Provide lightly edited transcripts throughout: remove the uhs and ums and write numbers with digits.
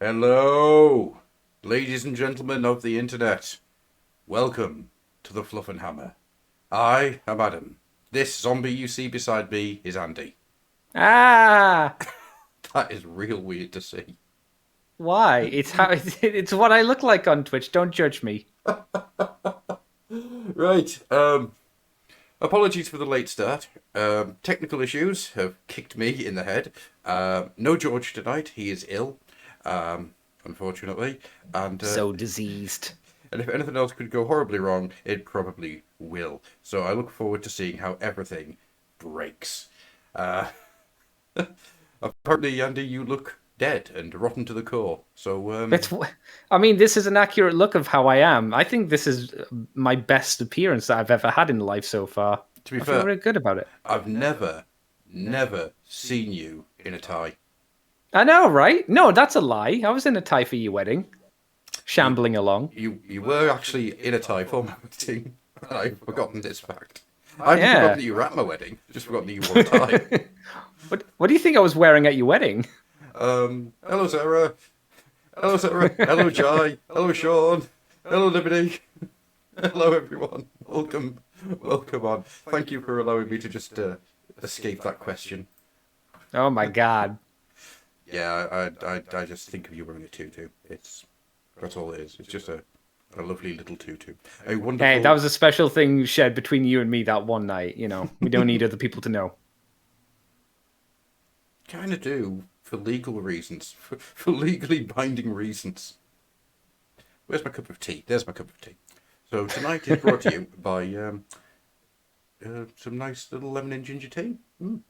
Hello, ladies and gentlemen of the internet. Welcome to the Fluffenhammer. I am Adam. This zombie you see beside me is Andy. Ah, That is real weird to see. why? It's how it's what I look like on Twitch. Don't judge me. Right. Apologies for the late start. Technical issues have kicked me in the head. No George tonight. He is ill, unfortunately. And So diseased. and if anything else could go horribly wrong, it probably will. So I look forward to seeing how everything breaks. Uh, Apparently, Andy, you look dead and rotten to the core. So, It's. I mean, this is an accurate look of how I am. I think this is my best appearance that I've ever had in life so far. to be I feel fair, really good about it. I've never seen you in a tie. I know, right? No, that's a lie. I was in a tie for your wedding, You, shambling along. you were actually in a tie for my wedding. And I've forgotten this fact. I haven't forgotten Yeah. that you were at my wedding. Just forgotten that you wore a tie. What do you think I was wearing at your wedding? Hello, Sarah. Hello, Sarah. Hello, Jai. Hello, Sean. Hello, Liberty. Hello, everyone. Welcome on. Thank you for allowing me to just escape that question. Oh my god. Yeah, I just think of you wearing a tutu. That's all it is. It's just a lovely little tutu. A Hey, that wonderful. was a special thing shared between you and me that one night. You know, we don't need other people to know. Kind of do for legal reasons, for legally binding reasons. Where's my cup of tea? There's my cup of tea. So tonight is brought to you by some nice little lemon and ginger tea. Mm.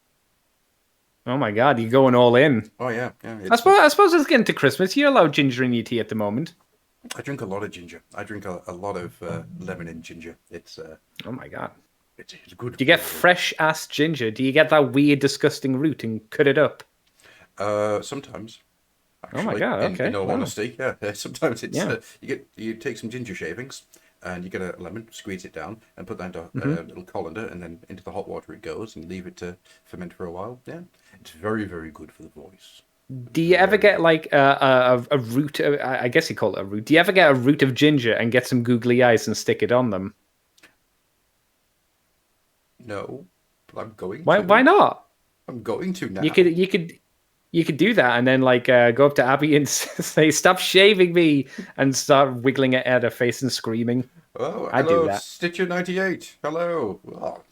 Oh my god, you're going all in. Oh yeah. I suppose it's getting to Christmas. You allow ginger in your tea at the moment. I drink a lot of ginger. I drink a lot of lemon and ginger. Oh my god. It's good Do you get for fresh ass ginger? Do you get that weird, disgusting root and cut it up? sometimes. Oh my Actually, god. in Okay. all Wow. honesty, yeah. Sometimes it's Yeah. you take some ginger shavings and you get a lemon, squeeze it down, and put that into a hmm little colander, and then into the hot water it goes, and leave it to ferment for a while. Yeah, it's very very good for the voice. Do you ever Very get good. like a root? I guess you call it a root. Do you ever get a root of ginger and get some googly eyes and stick it on them? No, but I'm going Why to. not? I'm going to You now. could you could you could do that and then like go up to Abby and say, "Stop shaving me," and start wiggling it at her face and screaming. Oh, I'd do hello, that. Stitcher 98. Hello. Oh,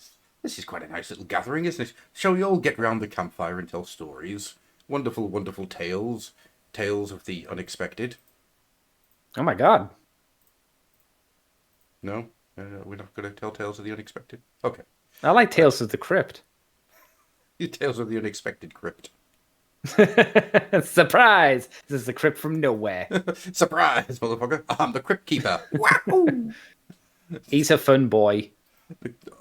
this is quite a nice little gathering, isn't it? Shall we all get round the campfire and tell stories? Wonderful, wonderful tales. Tales of the unexpected. Oh my god. No? We're not going to tell tales of the unexpected? Okay. I like Uh, Tales of the Crypt. Tales of the unexpected crypt. Surprise! This is the Crypt from nowhere. Surprise, motherfucker! I'm the crypt keeper. Wow! He's a fun boy.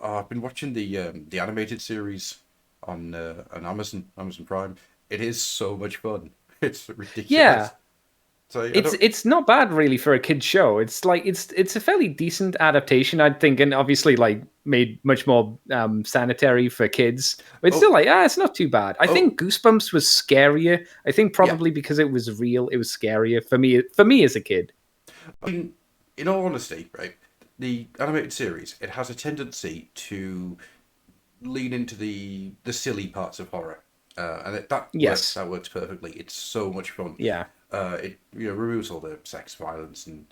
I've been watching the animated series on Amazon Prime. It is so much fun. It's ridiculous. Yeah, So I it's don't. it's not bad really for a kid show. It's like it's a fairly decent adaptation, I'd think, and obviously like made much more sanitary for kids. But it's Oh, still like it's not too bad. I oh, think Goosebumps was scarier. I think yeah. probably because it was real, it was scarier for me. For me as a kid. I mean, in all honesty, right, the animated series it has a tendency to lean into the silly parts of horror, and that works. Yes. That works perfectly. It's so much fun. Yeah. It removes all the sex, violence, and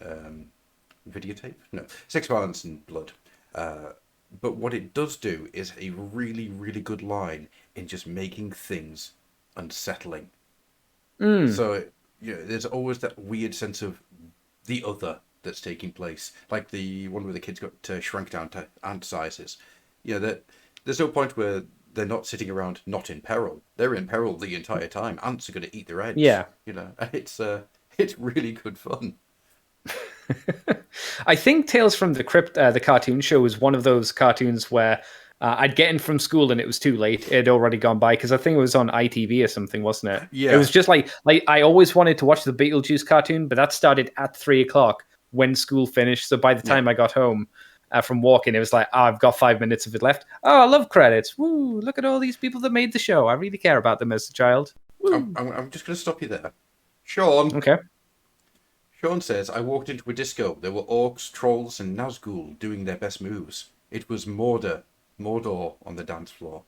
videotape. No, sex, violence, and blood. Uh, but what it does do is a really, really good line in just making things unsettling. Mm. So there's always that weird sense of the other that's taking place, like the one where the kids got shrunk down to ant sizes. That there's no point where they're not sitting around, not in peril. They're in peril the entire time. Ants are going to eat their heads. Yeah. And it's really good fun. I think Tales from the Crypt, the cartoon show, was one of those cartoons where I'd get in from school and it was too late. It had already gone by because I think it was on ITV or something, wasn't it? It Yeah, was just like I always wanted to watch the Beetlejuice cartoon, but that started at 3 o'clock when school finished. So by the yeah. time I got home from walking, it was like, I've got 5 minutes of it left. Oh, I love credits. Woo! Look at all these people that made the show. I really care about them as a child. I'm, Woo! I'm, I'm just going to stop you there. Sean. Okay. Sean says, I walked into a disco. There were orcs, trolls, and Nazgul doing their best moves. It was Mordor on the dance floor.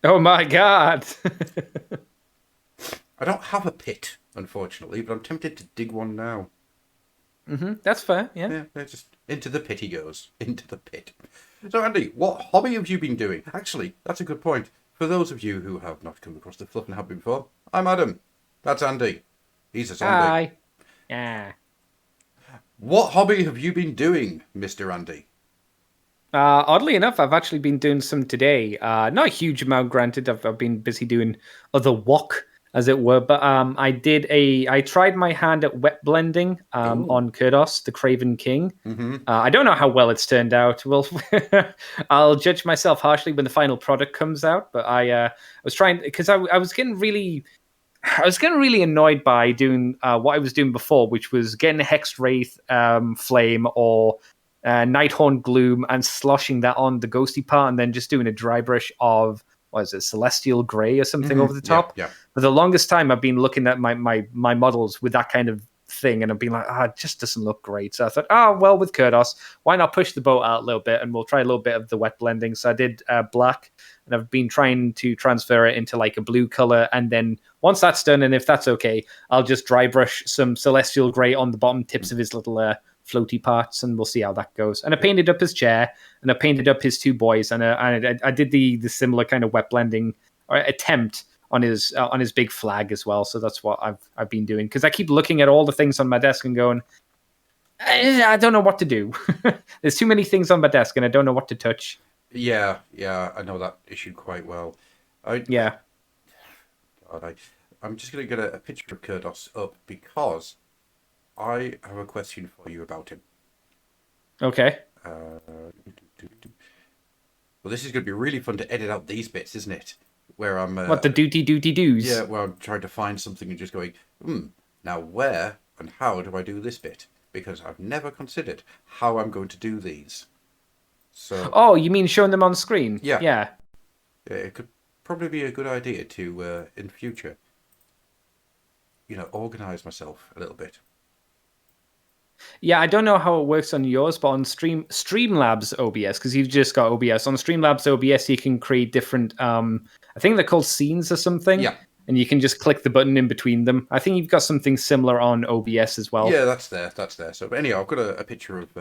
Oh my god. I don't have a pit, unfortunately, but I'm tempted to dig one now. That's fair, yeah. Yeah, just into the pit he goes. Into the pit. So, Andy, what hobby have you been doing? Actually, that's a good point. For those of you who have not come across the Fluffenhammer before, I'm Adam. That's Andy. He's a zombie. Hi. Yeah. What hobby have you been doing, Mr. Andy? Oddly enough, I've actually been doing some today. Not a huge amount, granted. I've been busy doing other work, as it were. But I tried my hand at wet blending on Kurdos, the Craven King. I don't know how well it's turned out. Well, I'll judge myself harshly when the final product comes out. But I was trying because I was getting really annoyed by doing what I was doing before, which was getting a Hexed Wraith flame or Nighthorn Gloom and sloshing that on the ghosty part, and then just doing a dry brush of Celestial Grey or something over the top. Yeah. For the longest time, I've been looking at my models with that kind of thing, and I've been like, it just doesn't look great. So I thought, well, with Kurdos, why not push the boat out a little bit, and we'll try a little bit of the wet blending. So I did black, and I've been trying to transfer it into like a blue color, and then once that's done, and if that's okay, I'll just dry brush some Celestial Grey on the bottom tips of his little floaty parts, and we'll see how that goes. And I painted up his chair, and I painted up his two boys, and I did the similar kind of wet blending attempt on his big flag as well. So that's what I've been doing, because I keep looking at all the things on my desk and going, I don't know what to do. There's too many things on my desk, and I don't know what to touch. Yeah, I know that issue quite well. Yeah. God, I'm just going to get a picture of Kurdos up because I have a question for you about him. Okay. Well, this is going to be really fun to edit out these bits, isn't it? Where I'm... what, the do's? Yeah, where I'm trying to find something and just going, now where and how do I do this bit? Because I've never considered how I'm going to do these. So... Oh, you mean showing them on screen? Yeah. Yeah, it could probably be a good idea to, in future, organise myself a little bit. Yeah, I don't know how it works on yours, but on Streamlabs OBS, because you've just got OBS. On Streamlabs OBS, you can create different, I think they're called scenes or something. Yeah. And you can just click the button in between them. I think you've got something similar on OBS as well. Yeah, that's there. So, but anyhow, I've got a picture of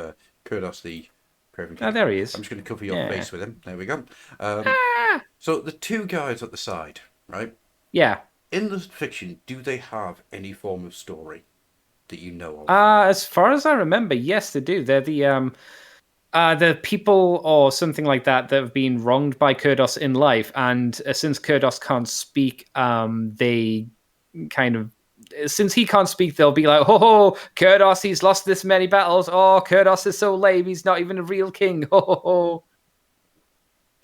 Kurdos the Craven King. Oh, there he is. I'm just going to cover your face with him. There we go. So the two guys at the side, right? Yeah. In the fiction, do they have any form of story that you know of? As far as I remember, yes, they do. They're the people or something like that have been wronged by Kurdos in life, and since Kurdos can't speak, they kind of, since he can't speak, they'll be like, "Oh, Kurdos, he's lost this many battles. Oh, Kurdos is so lame. He's not even a real king." Oh.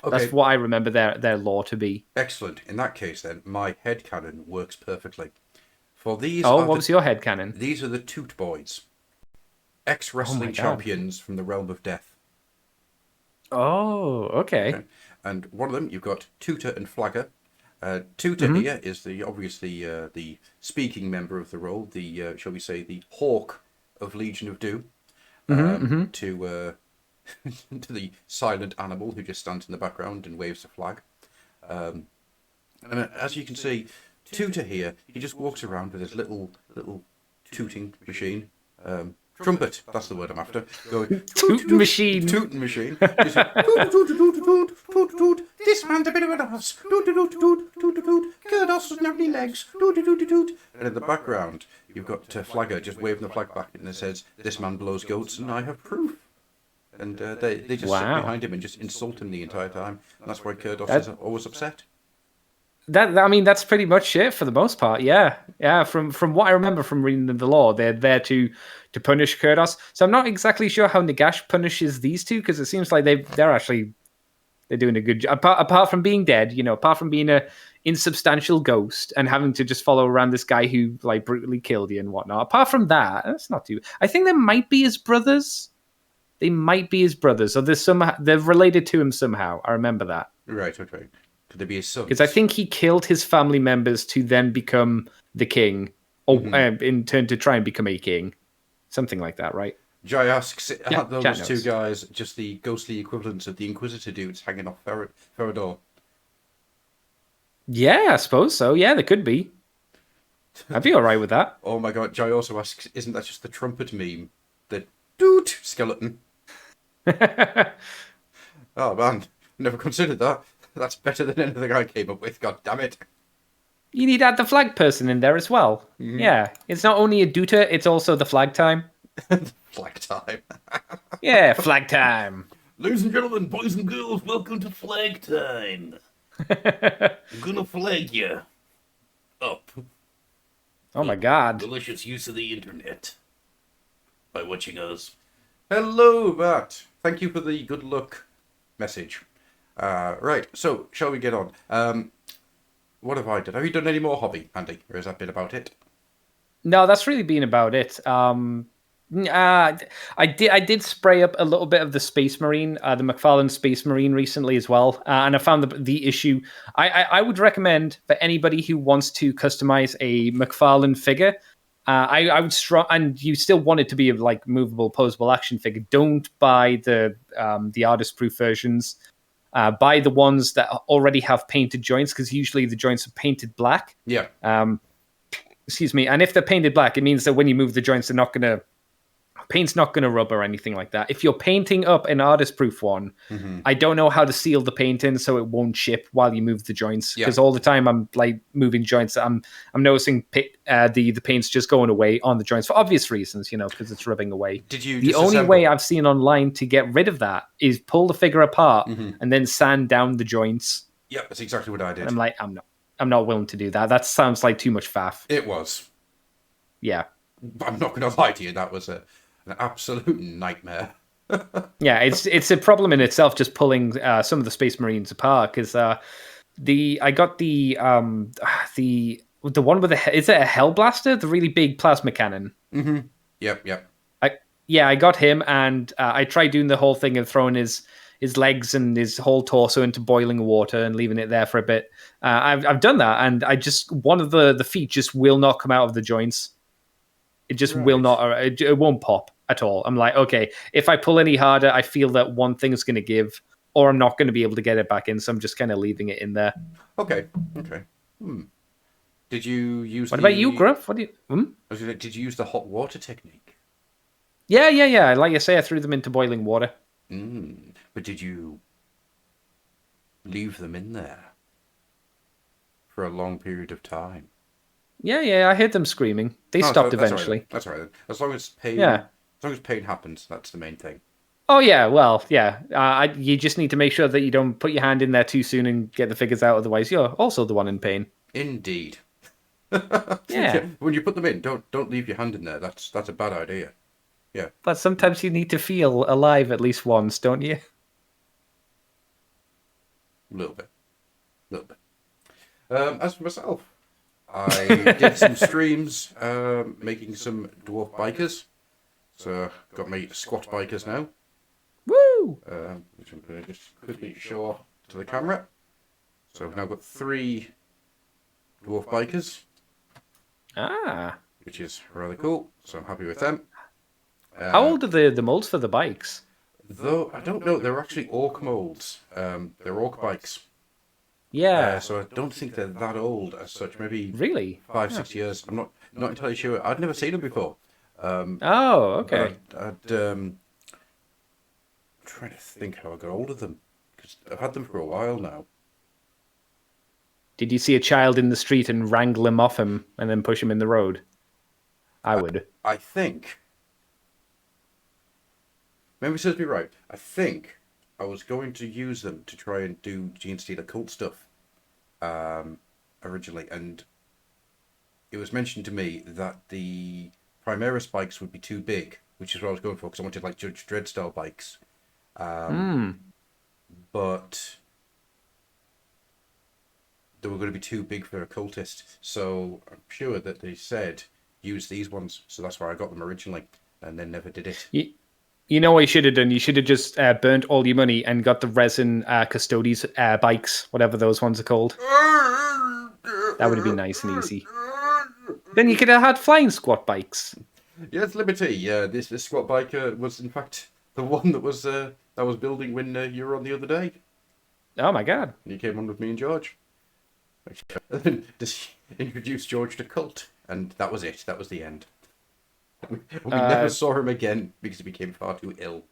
Okay. That's what I remember their lore to be. Excellent. In that case, then, my headcanon works perfectly. For these, what was your headcanon? These are the Toot Boys, ex-wrestling champions from the realm of death. Oh, okay. And one of them, you've got Tutor and Flagger. Tutor here is obviously the speaking member of the role, the shall we say, the Hawk of Legion of Doom, to to the silent animal who just stands in the background and waves a flag. And as you can see, Tutor here, he just walks around with his little tooting machine. Trumpet, that's the word I'm after. Going, tooting machine. Tooting machine. This man's a bit of an ass. Kurdos doesn't have any legs. And in the background, you've got Flagger just waving the flag back, and it says, "This man blows goats, and I have proof." And they just sit behind him and just insult him the entire time. And that's why Kurdos is always upset. That's pretty much it for the most part. Yeah. From what I remember from reading the lore, they're there to punish Kurdos. So I'm not exactly sure how Nagash punishes these two, because it seems like they're doing a good job. Apart from being dead, apart from being a insubstantial ghost and having to just follow around this guy who like brutally killed you and whatnot. Apart from that, that's not too. I think they might be his brothers. Or they're related to him somehow. I remember that. Right. Okay. Could they be his sons? Because I think he killed his family members to then become the king, or in turn to try and become a king, something like that, right? Jai asks, Yeah, are chat those two notes. guys just the ghostly equivalents of the Inquisitor dudes hanging off Feridor? Yeah, I suppose so. Yeah, there could be. I'd be all right with that. Oh my god, Jai also asks, isn't that just the trumpet meme? The doot skeleton. Oh man, never considered that. That's better than anything I came up with, god damn it. You need to add the flag person in there as well. Yeah, it's not only a Duta, it's also the flag time. Flag time. Yeah, flag time. Ladies and gentlemen, boys and girls, welcome to Flag Time. I'm gonna flag you up. Oh my god. Delicious use of the internet by watching us. Hello, Matt. Thank you for the good luck message. Right, so shall we get on? What have I done? Have you done any more hobby, Andy? Or has that been about it? No, that's really been about it. I did spray up a little bit of the Space Marine, the Mcfarland Space Marine recently as well, and I found the issue. I would recommend for anybody who wants to customize a Mcfarland figure. I would and you still want it to be a like movable, posable action figure. Don't buy the artist proof versions. Buy the ones that already have painted joints, because usually the joints are painted black. Yeah. Excuse me. And if they're painted black, it means that when you move the joints, paint's not going to rub or anything like that. If you're painting up an artist proof one, I don't know how to seal the paint in so it won't chip while you move the joints. Because all the time I'm like moving joints, I'm noticing the paint's just going away on the joints for obvious reasons, because it's rubbing away. The only way I've seen online to get rid of that is pull the figure apart and then sand down the joints. Yeah, that's exactly what I did. And I'm like, I'm not willing to do that. That sounds like too much faff. It was. Yeah. I'm not going to lie to you. That was an absolute nightmare. Yeah, it's a problem in itself just pulling some of the Space Marines apart, because I got the one with is it a Hellblaster, the really big plasma cannon? Mm-hmm. Yep. I got him, and I tried doing the whole thing of throwing his legs and his whole torso into boiling water and leaving it there for a bit. I've done that, and I just one of the feet just will not come out of the joints. It just will not. It won't pop at all. I'm like, okay, if I pull any harder, I feel that one thing is going to give, or I'm not going to be able to get it back in. So I'm just kind of leaving it in there. Okay. Did you use? What about you, Gruff? What do you? Did you use the hot water technique? Yeah. Like I say, I threw them into boiling water. But did you leave them in there for a long period of time? Yeah, I heard them screaming. They stopped eventually. That's all right. As long as pain, as long as pain happens, that's the main thing. Oh yeah, well, yeah. You just need to make sure that you don't put your hand in there too soon and get the figures out. Otherwise, you're also the one in pain. Indeed. Yeah. When you put them in, don't leave your hand in there. That's a bad idea. Yeah. But sometimes you need to feel alive at least once, don't you? A little bit. As for myself, I did some streams making some dwarf bikers. So got my squat bikers now. Woo! Which I'm going to just quickly show off to the camera. So I've now got 3 dwarf bikers. Which is rather cool. So I'm happy with them. How old are the molds for the bikes? Though I don't know, they're actually orc molds. They're orc bikes. Yeah. So I don't think they're that old as such. Maybe really 5-6 years. I'm not entirely sure. I'd never seen them before. Okay. I'm trying to think how I got hold of them, because I've had them for a while now. Did you see a child in the street and wrangle him off him and then push him in the road? I would. I think. Memory serves me right. I think I was going to use them to try and do Gene Stealer cult stuff originally, and it was mentioned to me that the Primera spikes would be too big, which is what I was going for, because I wanted like Judge Dredd style bikes. But they were going to be too big for a cultist, so I'm sure that they said use these ones, so that's why I got them originally, and then never did it. You know what you should have done? You should have just burnt all your money and got the resin Custodes bikes, whatever those ones are called. That would have been nice and easy. Then you could have had flying squat bikes. Yes, Liberty. This squat bike was in fact the one that was building when you were on the other day. Oh my god! And you came on with me and George. And then just introduced George to Cult, and that was it. That was the end. We never saw him again because he became far too ill.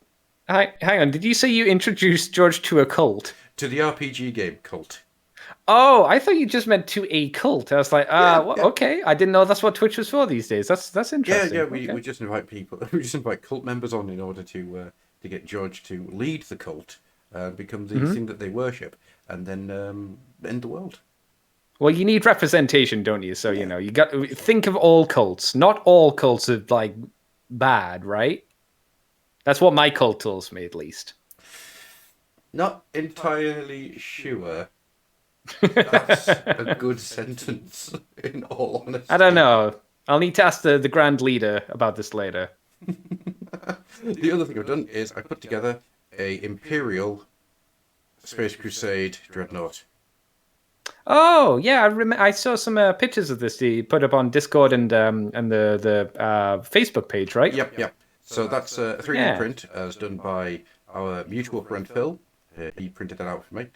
Hang on, did you say you introduced George to a cult? To the RPG game Cult. Oh, I thought you just meant to a cult. I was like, Yeah. okay. I didn't know that's what Twitch was for these days. That's interesting. Yeah. Okay. We just invite people. We just invite cult members on in order to get George to lead the cult, become the thing that they worship, and then end the world. Well, you need representation, don't you? So you got to think of all cults. Not all cults are like bad, right? That's what my cult tells me, at least. Not entirely sure. That's a good sentence, in all honesty. I don't know. I'll need to ask the Grand Leader about this later. The other thing I've done is I put together a Imperial Space Crusade Dreadnought. Oh yeah, I saw some pictures of this. You put up on Discord and the Facebook page, right? Yep. So that's a 3D print as done by our mutual friend Phil. He printed that out for me,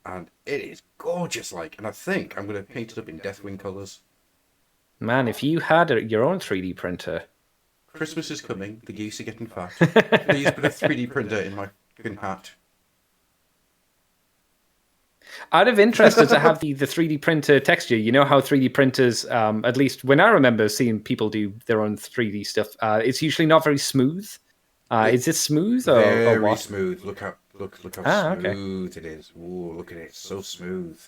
and it is gorgeous. And I think I'm going to paint it up in Deathwing colours. Man, if you had your own 3D printer. Christmas is coming. The geese are getting fat. Please put a 3D printer in my fucking hat. Out of interest, does it have the 3D printer texture? You know how 3D printers, at least when I remember seeing people do their own 3D stuff, it's usually not very smooth. Is this smooth or Very what? smooth. Look how smooth it is. Ooh, look at it. It's so smooth.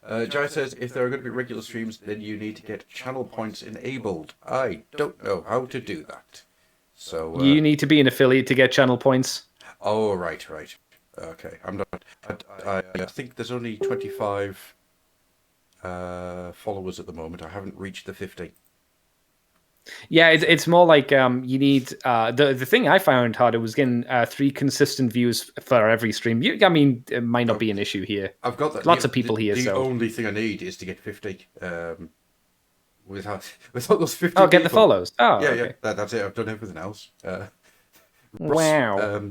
Jai says, if there are going to be regular streams, then you need to get channel points enabled. I don't know how to do that. So you need to be an affiliate to get channel points. Oh, right. Okay, I'm not. I think there's only 25 followers at the moment. I haven't reached the 50. Yeah, it's more like you need the thing I found harder was getting 3 consistent views for every stream. I mean, it might not be an issue here. I've got that. Lots of people here. The so only thing I need is to get 50. Without those 50. Oh, get people. the follows. Oh, yeah, okay. yeah. That's it. I've done everything else. Wow.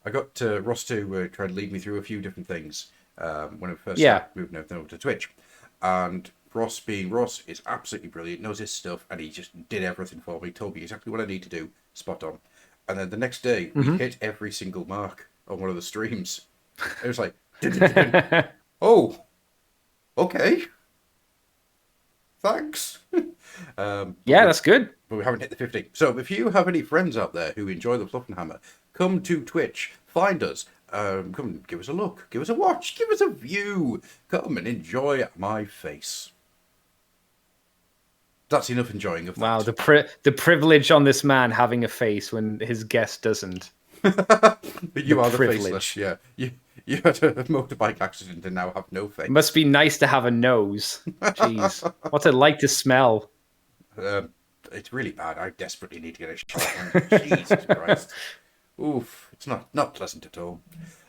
I got Ross to try to lead me through a few different things when I first started moving everything over to Twitch. And Ross, being Ross, is absolutely brilliant, knows his stuff, and he just did everything for me, told me exactly what I need to do, spot on. And then the next day, we hit every single mark on one of the streams. It was like, oh, okay, thanks. That's good. But we haven't hit the 50. So if you have any friends out there who enjoy the Fluffenhammer, come to Twitch, find us, come and give us a look, give us a watch, give us a view. Come and enjoy my face. That's enough enjoying of that. Wow, the privilege on this man having a face when his guest doesn't. You are the faceless, yeah. You had a motorbike accident and now have no face. It must be nice to have a nose. Jeez. What's it like to smell? It's really bad. I desperately need to get a shot. Jesus Christ. Oof. It's not pleasant at all.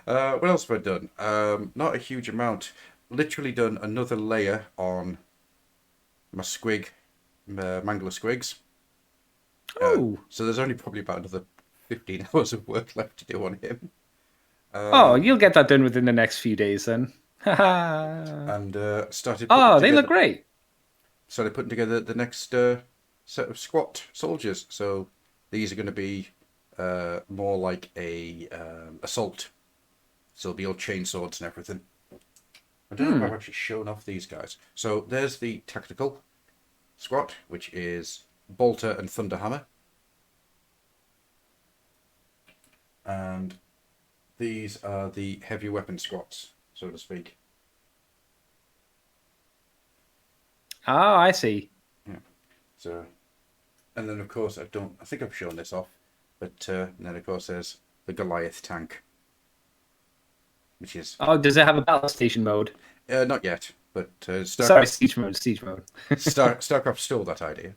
What else have I done? Not a huge amount. Literally done another layer on my squig, Mangler squigs. Oh. So there's only probably about another 15 hours of work left to do on him. You'll get that done within the next few days then. And started. They look great. Started putting together the next set of squat soldiers. So these are going to be more like a assault. So there'll be all chain swords and everything. I don't know if I've actually shown off these guys. So there's the tactical squat, which is Bolter and Thunderhammer. And these are the heavy weapon squats, so to speak. Oh, I see. Yeah. So, and then of course I think I've shown this off, but then of course there's the Goliath tank, which is. Oh, does it have a battle station mode? Not yet, but Sorry, siege mode. StarCraft stole that idea.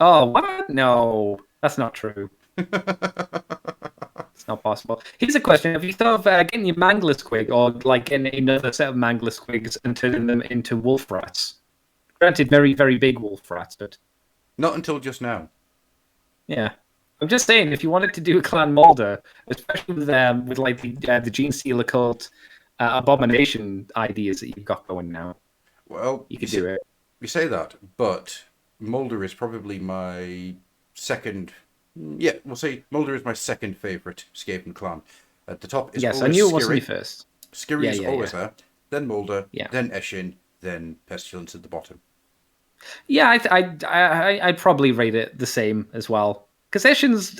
Oh, what? No, that's not true. It's not possible. Here's a question: have you thought of getting your Mangler squig, or like getting another set of Mangler squigs and turning them into wolf rats? Granted, very, very big wolf rats, but Not until just now. yeah. I'm just saying, if you wanted to do a Clan Mulder, especially with like the Gene Stealer cult abomination ideas that you've got going now, Well, you could do it. You say that, but Mulder is probably my second. Yeah, we'll say Mulder is my second favourite Skaven clan. At the top is Yes, I always knew it wasn't Skiri. your first. Skiri is always there. Then Mulder. Yeah. Then Eshin. Then Pestilence at the bottom. Yeah, I'd probably rate it the same as well. Because Eshin's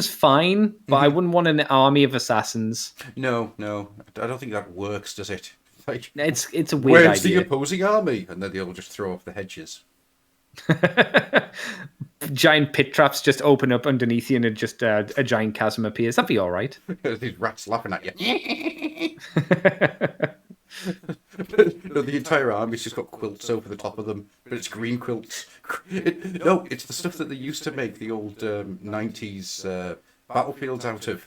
fine, but I wouldn't want an army of assassins. No, I don't think that works, does it? Like, it's a weird where's idea. the opposing army? And then they'll just throw off the hedges. Giant pit traps just open up underneath you, and just a giant chasm appears. That'd be all right. These rats laughing at you. No, the entire army's just got quilts over the top of them, but it's green quilts. No, it's the stuff that they used to make the old 90s battlefields out of.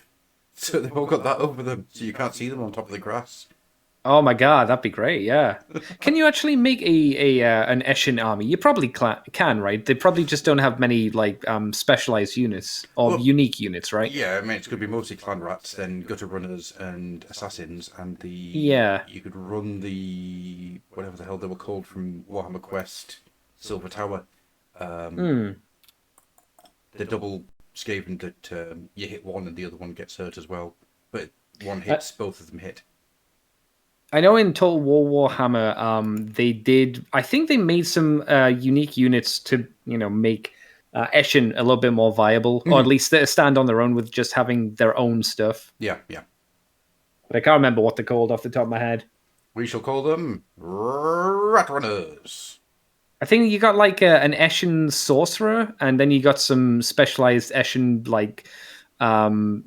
So they've all got that over them, so you can't see them on top of the grass. Oh my god, that'd be great! Yeah, can you actually make an Eshin army? You probably can, right? They probably just don't have many like specialized units or unique units, right? Yeah, I mean it's going to be mostly clan rats, then gutter runners and assassins, and you could run the whatever the hell they were called from Warhammer Quest, Silver Tower, the double Skaven that you hit one and the other one gets hurt as well, but one hits, both of them hit. I know in Total War Warhammer, they did. I think they made some unique units to make Eshin a little bit more viable, or at least stand on their own with just having their own stuff. Yeah. But I can't remember what they're called off the top of my head. We shall call them Rat Runners. I think you got like an Eshin sorcerer, and then you got some specialized Eshin like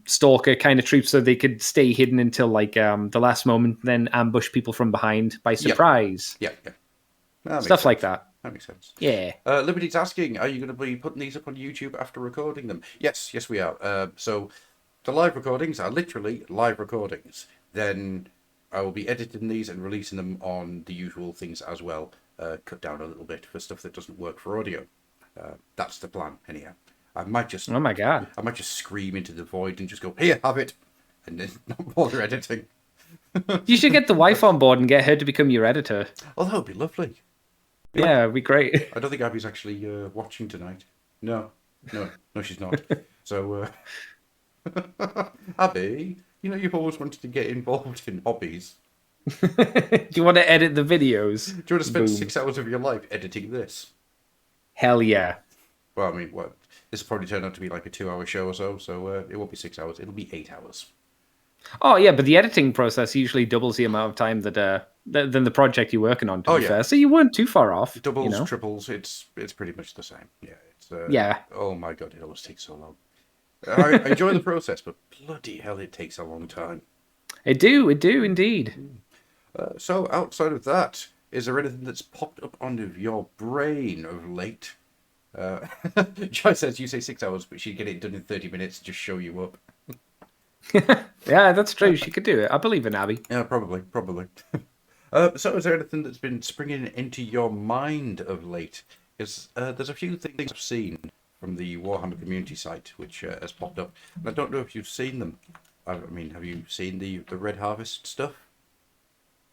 stalker kind of troops, so they could stay hidden until like the last moment, then ambush people from behind by surprise. Yeah. Stuff like that. That makes sense. Yeah. Liberty's asking, are you going to be putting these up on YouTube after recording them? Yes, we are. So the live recordings are literally live recordings. Then I will be editing these and releasing them on the usual things as well. Cut down a little bit for stuff that doesn't work for audio. That's the plan, anyhow. I might just. Oh my god! I might just scream into the void and just go, "Here, have it," and then not bother editing. You should get the wife on board and get her to become your editor. Oh, that would be lovely. Yeah, it'd be great. I don't think Abby's actually watching tonight. No, she's not. So, Abby, you've always wanted to get involved in hobbies. Do you want to edit the videos? Do you want to spend 6 hours of your life editing this? Hell yeah. Well, I mean, this will probably turn out to be like a 2-hour show or so it won't be 6 hours. It'll be 8 hours. Oh yeah, but the editing process usually doubles the amount of time than the project you're working on. To be fair, so you weren't too far off. Doubles, triples. It's pretty much the same. Yeah. Yeah. Oh my god, it always takes so long. I enjoy the process, but bloody hell, it takes a long time. It do indeed. So outside of that, is there anything that's popped up onto your brain of late? Jai says you say 6 hours, but she'd get it done in 30 minutes. Just show you up. Yeah, that's true. She could do it. I believe in Abby. Yeah, probably. So is there anything that's been springing into your mind of late? There's a few things I've seen from the Warhammer community site which has popped up, and I don't know if you've seen them. I mean, have you seen the Red Harvest stuff?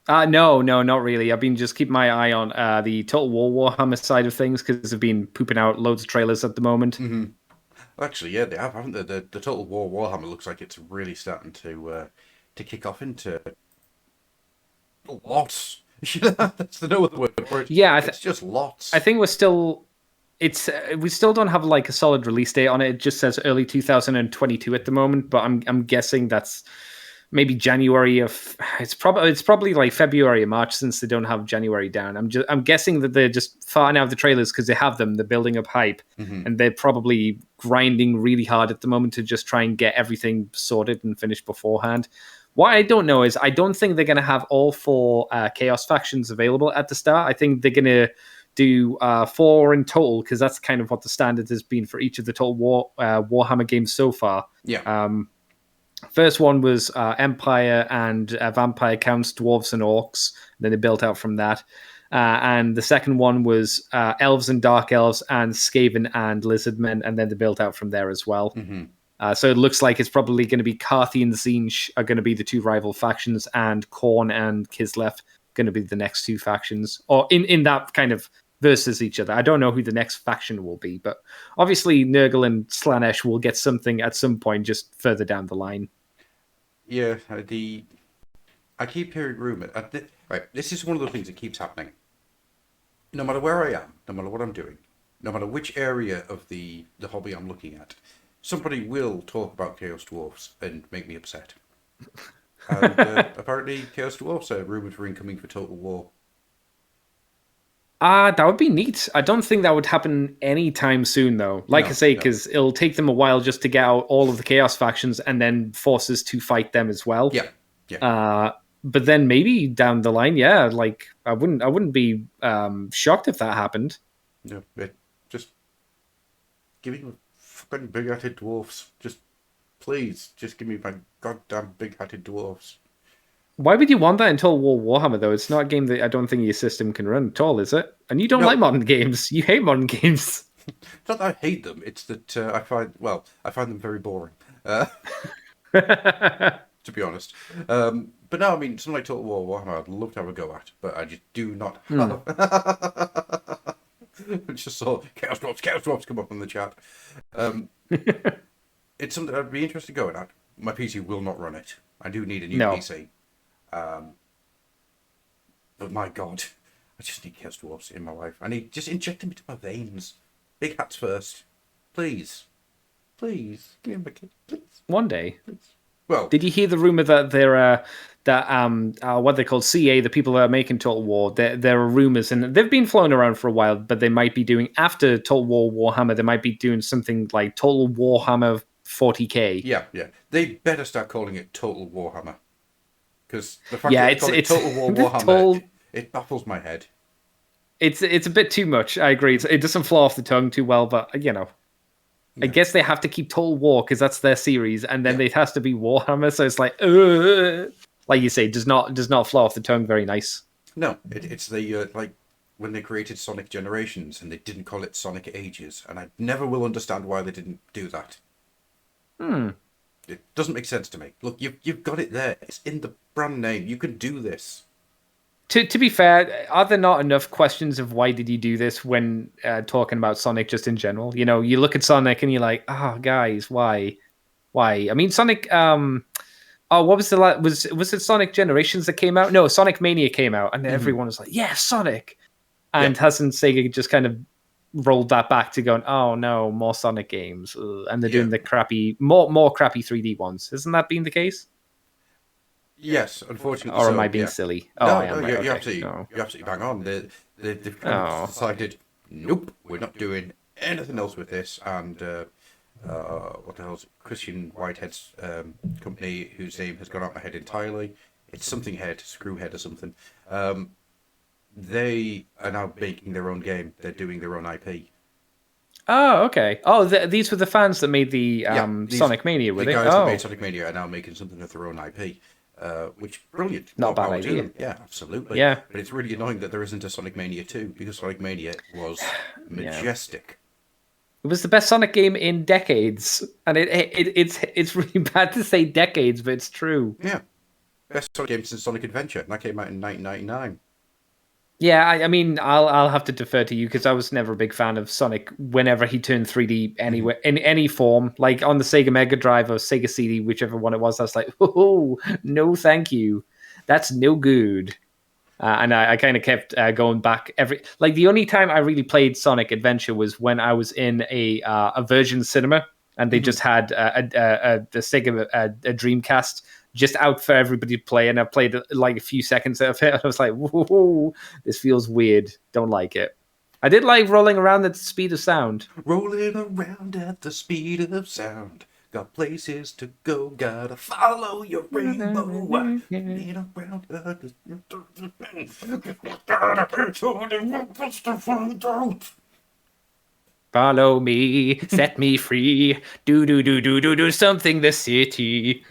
No, not really. I've been just keeping my eye on the Total War Warhammer side of things because I've been pooping out loads of trailers at the moment. Mm-hmm. Actually, yeah, they have, haven't they? The Total War Warhammer looks like it's really starting to kick off into lots. That's the no other word for it. Yeah, it's just lots. I think we still don't have like a solid release date on it. It just says early 2022 at the moment, but I'm guessing that's maybe January of. It's probably like February or March since they don't have January down. I'm guessing that they're just farting out the trailers because they have them. They're building up hype, and they're probably grinding really hard at the moment to just try and get everything sorted and finished beforehand. What I don't know is I don't think they're going to have all 4 Chaos factions available at the start. I think they're going to do 4 in total because that's kind of what the standard has been for each of the Total War Warhammer games so far. Yeah. First one was Empire and Vampire Counts, Dwarves and Orcs. Then they built out from that. And the second one was Elves and Dark Elves and Skaven and Lizardmen. And then they built out from there as well. Mm-hmm. So it looks like it's probably going to be Carthy and Tzeentch are going to be the two rival factions, and Khorne and Kislev going to be the next two factions, or in that kind of versus each other. I don't know who the next faction will be, but obviously Nurgle and Slaanesh will get something at some point just further down the line. Yeah, I keep hearing rumors. Right, this is one of the things that keeps happening. No matter where I am, no matter what I'm doing, no matter which area of the hobby I'm looking at, somebody will talk about Chaos Dwarfs and make me upset. And apparently Chaos Dwarfs are rumoured for incoming for Total War. That would be neat. I don't think that would happen anytime soon, though. Like I say, because it'll take them a while just to get out all of the Chaos factions and then force us to fight them as well. Yeah. But then maybe down the line, yeah, like I wouldn't be shocked if that happened. No, just give me fucking big-hatted dwarfs. Please, just give me my goddamn big-hatted dwarfs. Why would you want that in Total War Warhammer, though? It's not a game that I don't think your system can run at all, is it? And you don't like modern games. You hate modern games. It's not that I hate them. It's that I find them very boring. To be honest. But no, I mean, something like Total War Warhammer, I'd love to have a go at, but I just do not have. I just saw Chaos Dwarfs come up in the chat. It's something I'd be interested in going at. My PC will not run it. I do need a new PC. But my God, I just need Chaos Dwarfs in my life. I need just inject them into my veins. Big hats first, please. Give me my kid, please. One day. Please. Well, did you hear the rumor that they're what they call CA, the people that are making Total War? There are rumors, and they've been flown around for a while, but they might be doing after Total War Warhammer. They might be doing something like Total Warhammer 40K. Yeah. They better start calling it Total Warhammer. Because the fact that it's Total War Warhammer, it baffles my head. It's a bit too much. I agree. It doesn't flow off the tongue too well, but I guess they have to keep Total War because that's their series, and then it has to be Warhammer. So it's like you say, does not flow off the tongue very nice. No, it's the like when they created Sonic Generations and they didn't call it Sonic Ages, and I never will understand why they didn't do that. It doesn't make sense to me. Look, you've got it there. It's in the brand name. You can do this. To be fair, are there not enough questions of why did you do this when talking about Sonic just in general? You look at Sonic and you're like, guys, why? I mean, Sonic. What was was it Sonic Generations that came out? No, Sonic Mania came out, and everyone was like, yeah, Sonic. And hasn't Sega just kind of rolled that back to going, oh no, more Sonic games, and they're doing the crappy, more crappy 3D ones. Hasn't that been the case? Yes, unfortunately. Or am I being silly? You're absolutely bang on. They've kind of decided, nope, we're not doing anything else with this. And what the hell's it? Christian Whitehead's company, whose name has gone out my head entirely. It's something Head, Screwhead or something. They are now making their own game. They're doing their own IP. Oh, okay. Oh, these were the fans that made the Sonic Mania, were they? The guys that made Sonic Mania are now making something of their own IP. Which brilliant. Not a bad idea. Yeah, absolutely. Yeah. But it's really annoying that there isn't a Sonic Mania 2, because Sonic Mania was majestic. It was the best Sonic game in decades. And it's really bad to say decades, but it's true. Yeah. Best Sonic game since Sonic Adventure, and that came out in 1999. Yeah, I mean, I'll have to defer to you because I was never a big fan of Sonic whenever he turned 3D anywhere in any form, like on the Sega Mega Drive or Sega CD, whichever one it was. I was like, oh, no, thank you, that's no good. And I kind of kept going back the only time I really played Sonic Adventure was when I was in a Virgin Cinema and they just had the Sega a Dreamcast just out for everybody to play, and I played like a few seconds of it, and I was like, whoa, this feels weird. Don't like it. I did like rolling around at the speed of sound. Rolling around at the speed of sound. Got places to go, gotta follow your rainbow. Follow me, set me free, do something the city.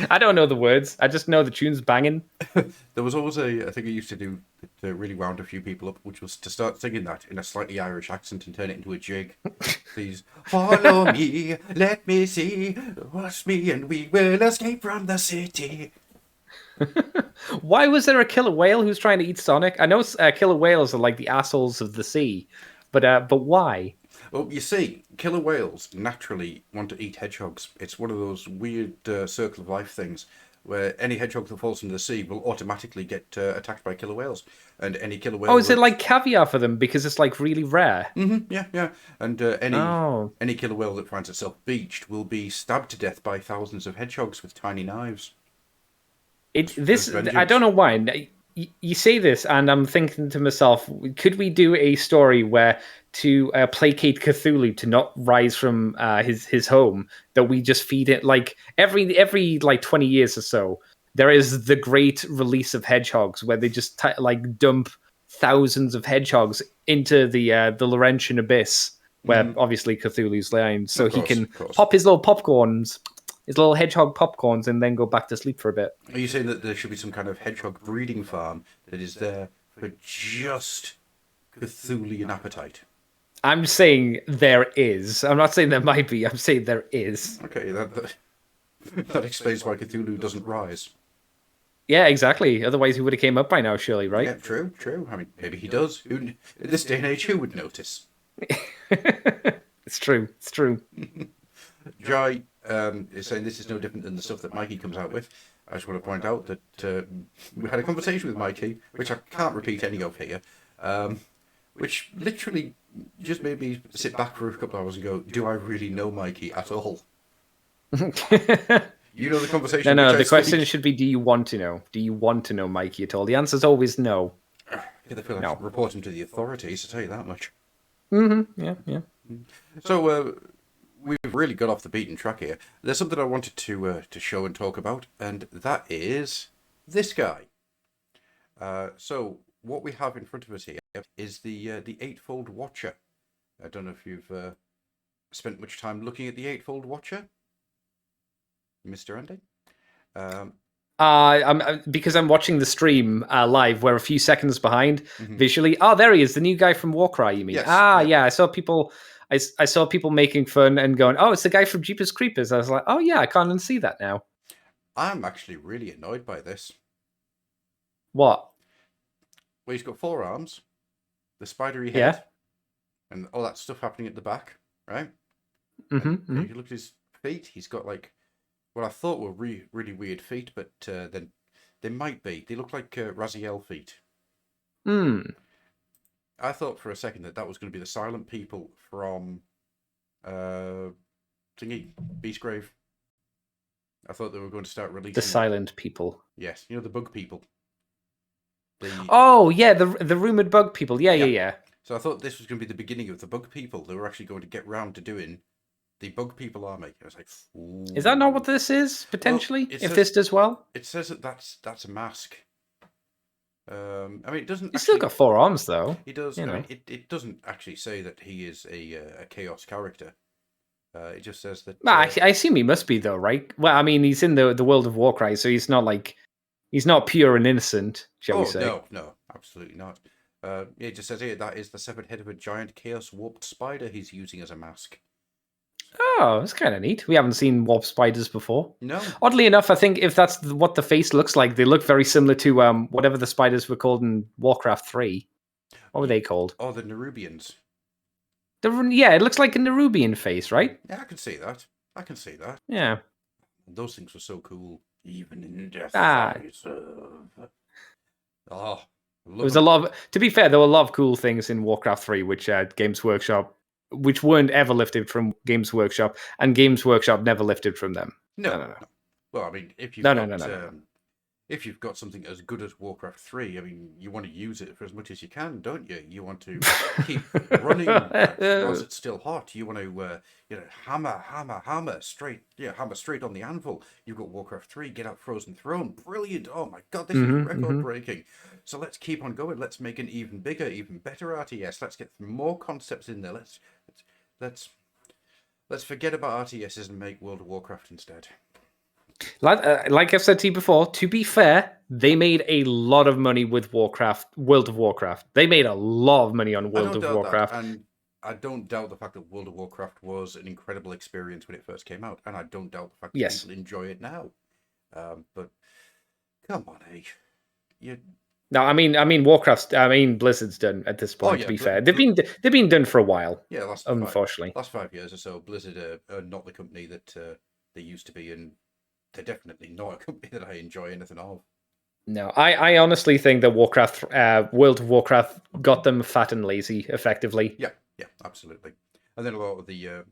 I don't know the words. I just know the tune's banging. There was always a thing I used to do that really wound a few people up, which was to start singing that in a slightly Irish accent and turn it into a jig. Please follow me, let me see, watch me, and we will escape from the city. Why was there a killer whale who's trying to eat Sonic? I know killer whales are like the assholes of the sea, but why? Well, you see, killer whales naturally want to eat hedgehogs. It's one of those weird circle of life things where any hedgehog that falls into the sea will automatically get attacked by killer whales. And any killer whale... Oh, is it like caviar for them because it's like really rare? Mm-hmm, yeah. And any killer whale that finds itself beached will be stabbed to death by thousands of hedgehogs with tiny knives. I don't know why. You say this, and I'm thinking to myself, could we do a story where to placate Cthulhu to not rise from his home, that we just feed it like every like 20 years or so? There is the great release of hedgehogs where they just like dump thousands of hedgehogs into the Laurentian abyss, where obviously Cthulhu's lying, so he can pop his little popcorns. His little hedgehog popcorns and then go back to sleep for a bit. Are you saying that there should be some kind of hedgehog breeding farm that is there for just Cthulian appetite? I'm saying there is. I'm not saying there might be. I'm saying there is. Okay, that explains why Cthulhu doesn't rise. Yeah, exactly. Otherwise, he would have came up by now, surely, right? Yeah, true. I mean, maybe he does. In this day and age, who would notice? It's true. Jai is saying this is no different than the stuff that Mikey comes out with. I just want to point out that we had a conversation with Mikey, which I can't repeat any of here, which literally just made me sit back for a couple of hours and go, do I really know Mikey at all? You know the conversation. No, the question should be, do you want to know? Do you want to know Mikey at all? The answer is always no. I feel like I should report him to the authorities, I'll tell you that much. Mm-hmm, yeah. So, we've really got off the beaten track here. There's something I wanted to show and talk about, and that is this guy. So what we have in front of us here is the Eightfold Watcher. I don't know if you've spent much time looking at the Eightfold Watcher, Mr. Andy. Because I'm watching the stream live. We're a few seconds behind visually. Oh, there he is, the new guy from Warcry. You mean? Yes, yeah. I saw people. I saw people making fun and going, "Oh, it's the guy from Jeepers Creepers." I was like, "Oh yeah, I can't unsee that now." I'm actually really annoyed by this. What? Well, he's got 4 arms, the spidery head, and all that stuff happening at the back, right? Mm-hmm. If you look at his feet, he's got like what I thought were really weird feet, but then they might be. They look like Raziel feet. I thought for a second that was going to be the silent people from Thingy, Beastgrave. I thought they were going to start releasing the silent people. Yes, you know, the bug people. Oh yeah, the rumored bug people. Yeah. So I thought this was going to be the beginning of the bug people. They were actually going to get round to doing the bug people army. I was like, ooh. Is that not what this is potentially? Well, if this does well, it says that that's a mask. I mean, it doesn't. He's still got 4 arms, though. He does. You know. I mean, it doesn't actually say that he is a chaos character. It just says that. I assume he must be, though, right? Well, I mean, he's in the world of Warcry, so he's not pure and innocent, shall we say? No, absolutely not. It just says here that is the severed head of a giant chaos warped spider he's using as a mask. Oh, that's kind of neat. We haven't seen warp spiders before. No. Oddly enough, I think if that's what the face looks like, they look very similar to whatever the spiders were called in Warcraft 3. What were they called? Oh, the Nerubians. It looks like a Nerubian face, right? Yeah, I can see that. Yeah. Those things were so cool. Even in death. Oh, there was a lot of, to be fair, there were a lot of cool things in Warcraft 3, which Games Workshop, which weren't ever lifted from Games Workshop, and Games Workshop never lifted from them. No. Well, I mean, if you've if you've got something as good as Warcraft 3, I mean, you want to use it for as much as you can, don't you? You want to keep running whilst it's still hot. You want to, hammer straight. Yeah, hammer straight on the anvil. You've got Warcraft 3, get out Frozen Throne. Brilliant. Oh my God, this is record breaking. So let's keep on going. Let's make an even bigger, even better RTS. Let's get more concepts in there. let's forget about RTSs and make World of Warcraft instead. Like I've said to you before, to be fair, they made a lot of money with World of Warcraft. They made a lot of money on World of Warcraft. And I don't doubt the fact that World of Warcraft was an incredible experience when it first came out, and I don't doubt the fact that people enjoy it now. But come on, you. No, I mean Blizzard's done at this point. To be fair, they've been done for a while. Yeah, unfortunately, last 5 years or so, Blizzard are not the company that they used to be, and they're definitely not a company that I enjoy anything of. No, I honestly think that World of Warcraft got them fat and lazy, effectively. Yeah, absolutely. And then a lot of the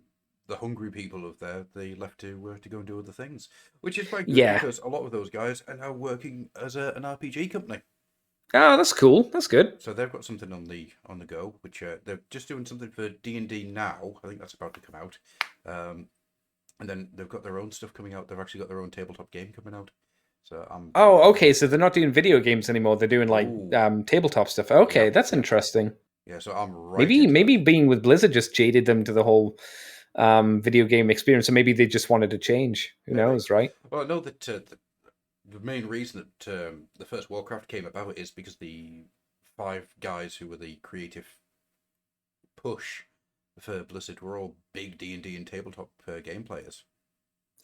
hungry people of there, they left to go and do other things, which is quite good because a lot of those guys are now working as an RPG company. Oh, that's cool. That's good. So they've got something on the go, which they're just doing something for D&D now. I think that's about to come out. And then they've got their own stuff coming out. They've actually got their own tabletop game coming out. So okay. So they're not doing video games anymore. They're doing like tabletop stuff. Okay, that's interesting. Yeah. So I'm right. Maybe being with Blizzard just jaded them to the whole video game experience, so maybe they just wanted to change. Who knows, right? Well, I know that the main reason that the first Warcraft came about is because the 5 guys who were the creative push for Blizzard were all big D&D and tabletop game players.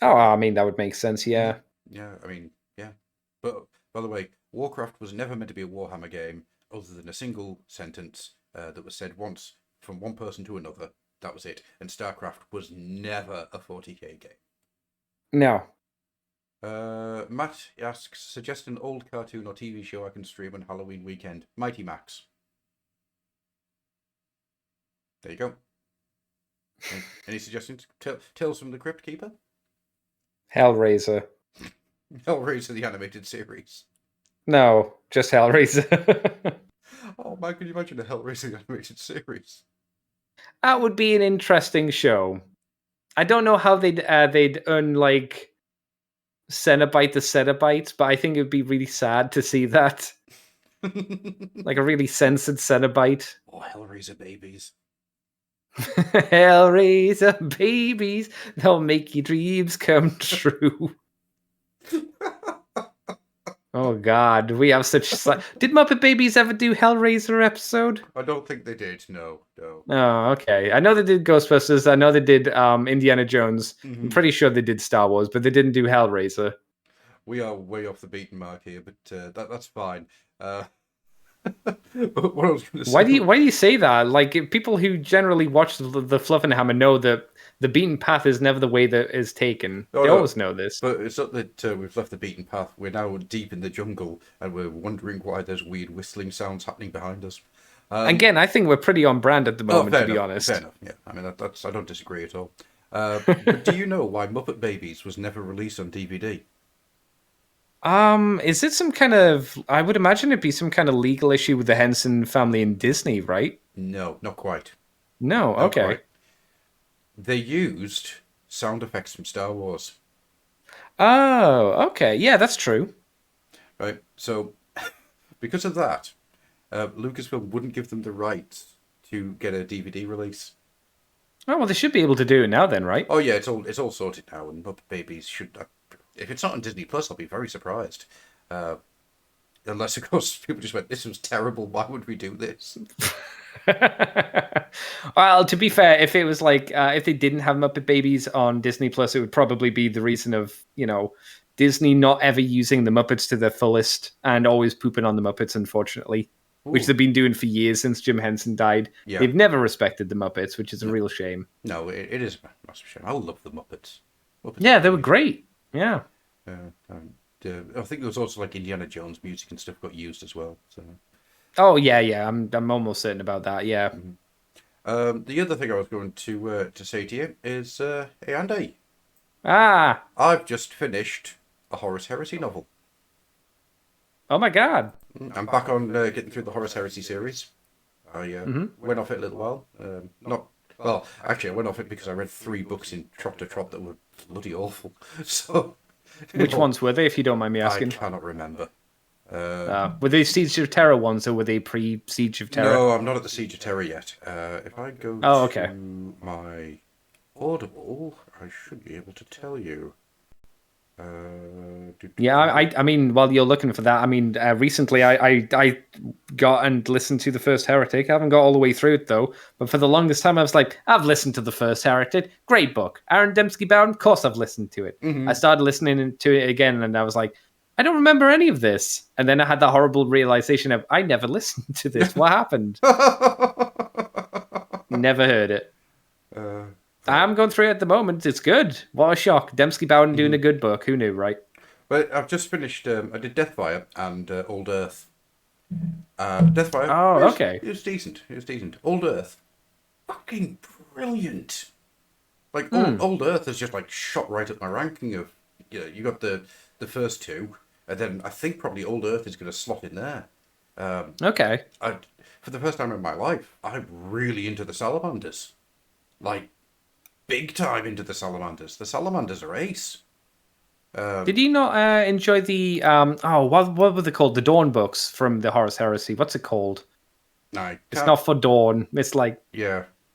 Oh, I mean, that would make sense, yeah. Yeah, I mean, yeah. But, by the way, Warcraft was never meant to be a Warhammer game other than a single sentence that was said once from one person to another. That was it. And StarCraft was never a 40k game. No. Matt asks, suggest an old cartoon or TV show I can stream on Halloween weekend. Mighty Max. There you go. Any suggestions? Tales from the Crypt Keeper? Hellraiser. Hellraiser, the animated series. No, just Hellraiser. Oh man, can you imagine a Hellraiser the animated series? That would be an interesting show. I don't know how they'd earn like Cenobite to Cenobites, but I think it would be really sad to see that. Like a really censored Cenobite. Oh, Hellraiser babies. Hellraiser babies, they'll make your dreams come true. Oh God, we have such. Did Muppet Babies ever do Hellraiser episode? I don't think they did. No. Oh, okay. I know they did Ghostbusters. I know they did Indiana Jones. I'm pretty sure they did Star Wars, but they didn't do Hellraiser. We are way off the beaten mark here, but that's fine. But what I was going to say. Why do you say that? Like, people who generally watch the Fluffenhammer know that the beaten path is never the way that is taken. They always know this. But it's not that we've left the beaten path. We're now deep in the jungle, and we're wondering why there's weird whistling sounds happening behind us. Again, I think we're pretty on brand at the moment, to be honest. Fair enough. Yeah, I mean that's I don't disagree at all. But do you know why Muppet Babies was never released on DVD? Is it some kind of? I would imagine it'd be some kind of legal issue with the Henson family and Disney, right? No, not quite. No, okay. Not quite. They used sound effects from Star Wars. Oh, okay. Yeah, that's true. Right. So, because of that, Lucasfilm wouldn't give them the rights to get a DVD release. Oh well, they should be able to do it now, then, right? Oh yeah, it's all sorted now, and Muppet Babies should. If it's not on Disney Plus, I'll be very surprised. Unless, of course, people just went, "This was terrible. Why would we do this?" Well, to be fair, if it was like if they didn't have Muppet Babies on Disney Plus, it would probably be the reason of Disney not ever using the Muppets to their fullest and always pooping on the Muppets, unfortunately. Ooh. Which they've been doing for years since Jim Henson died. Yeah. They've never respected the Muppets, which is a real shame. No, it is a massive shame. I love the Muppets. Yeah, they were great. Yeah. I think there was also like Indiana Jones music and stuff got used as well. So. Oh yeah. I'm almost certain about that. Yeah. Mm-hmm. The other thing I was going to say to you is, hey Andy. Ah. I've just finished a Horus Heresy novel. Oh my God. I'm back on getting through the Horus Heresy series. I went off it a little while. Actually, I went off it because I read 3 books in trot to trot that were bloody awful. So, which ones were they, if you don't mind me asking? I cannot remember. Were they Siege of Terror ones, or were they pre-Siege of Terror? No, I'm not at the Siege of Terror yet. If I go okay. to my Audible, I should be able to tell you. Yeah, I mean, while you're looking for that, I mean, recently I got and listened to the first Heretic. I haven't got all the way through it though, but for the longest time I was like, I've listened to the first Heretic, great book. Aaron Dembski bound, of course I've listened to it. Mm-hmm. I started listening to it again, and I was like, I don't remember any of this. And then I had that horrible realization of I never listened to this. What happened? Never heard it. I'm going through it at the moment. It's good. What a shock. Dembski Bowden doing a good book. Who knew, right? But I've just finished. I did Deathfire and Old Earth. Deathfire. Oh, okay. It was decent. It was decent. Old Earth, fucking brilliant. Like Old Earth is just like shot right at my ranking of. You got the first two, and then I think probably Old Earth is going to slot in there. Okay. For the first time in my life, I'm really into the salamanders. Like, big time into the salamanders. The salamanders are ace. Did you not enjoy the what were they called? The Dawn books from the Horus Heresy. What's it called? It's not for Dawn. It's like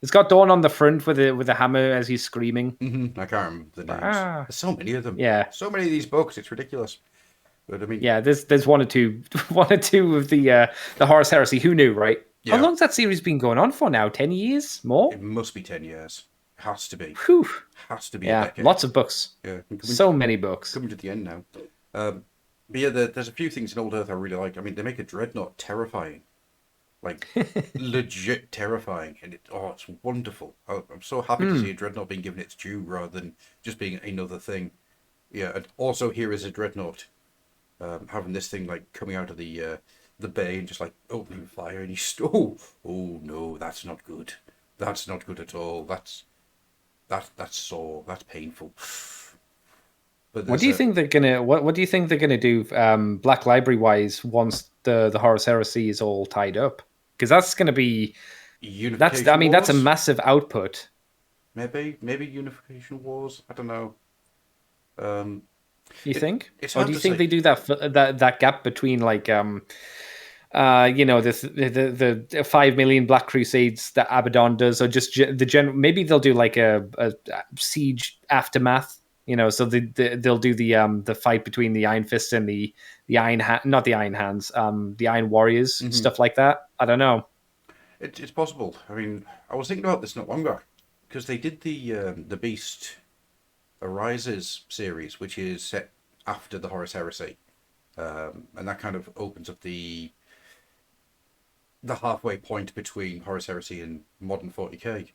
it's got Dawn on the front with a hammer as he's screaming. Mm-hmm. I can't remember the names. There's so many of them. Yeah, so many of these books. It's ridiculous. But I mean, yeah, there's one or two of the Horus Heresy. Who knew, right? Yeah. How long's that series been going on for now? 10 years more? It must be 10 years. Has to be. Whew. Has to be. Yeah, a decade. lots of books. Yeah, so many books. Coming to the end now. But yeah, there's a few things in Old Earth I really like. I mean, they make a dreadnought terrifying, like legit terrifying, and it's wonderful. I'm so happy to see a dreadnought being given its due rather than just being another thing. Yeah, and also here is a dreadnought, having this thing like coming out of the bay and just like opening fire, and oh no, that's not good. That's not good at all. That's sore. That's painful. But what do you think they're gonna? What do you think they're gonna do? Black Library wise, once the Horus Heresy is all tied up, because that's gonna be. That's a massive output. Maybe Unification Wars. I don't know. You think? Or do you think they do that gap between like the 5 million Black Crusades that Abaddon does, or just the general? Maybe they'll do like a siege aftermath. So they'll do the fight between the Iron Fist and the Iron not the Iron Hands, the Iron Warriors, stuff like that. I don't know. It's possible. I mean, I was thinking about this not long ago because they did the Beast Arises series, which is set after the Horus Heresy, and that kind of opens up the halfway point between Horus Heresy and modern 40k.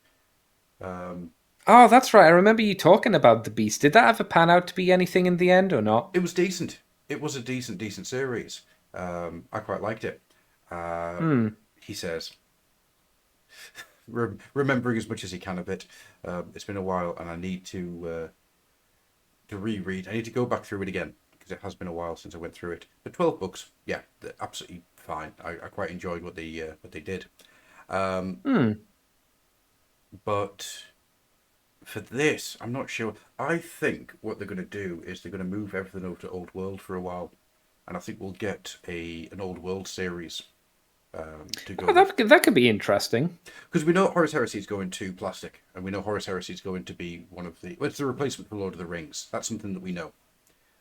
Oh, that's right. I remember you talking about the Beast. Did that ever pan out to be anything in the end or not? It was decent. It was a decent series. I quite liked it. He says, remembering as much as he can of it. It's been a while, and I need to reread. I need to go back through it again because it has been a while since I went through it. The 12 books, yeah, they're absolutely fine. I quite enjoyed what they did. But for this, I'm not sure. I think what they're going to do is they're going to move everything over to Old World for a while, and I think we'll get an Old World series to go. That could be interesting because we know Horus Heresy is going to plastic, and we know Horus Heresy is going to be one of the. Well, it's the replacement for Lord of the Rings. That's something that we know.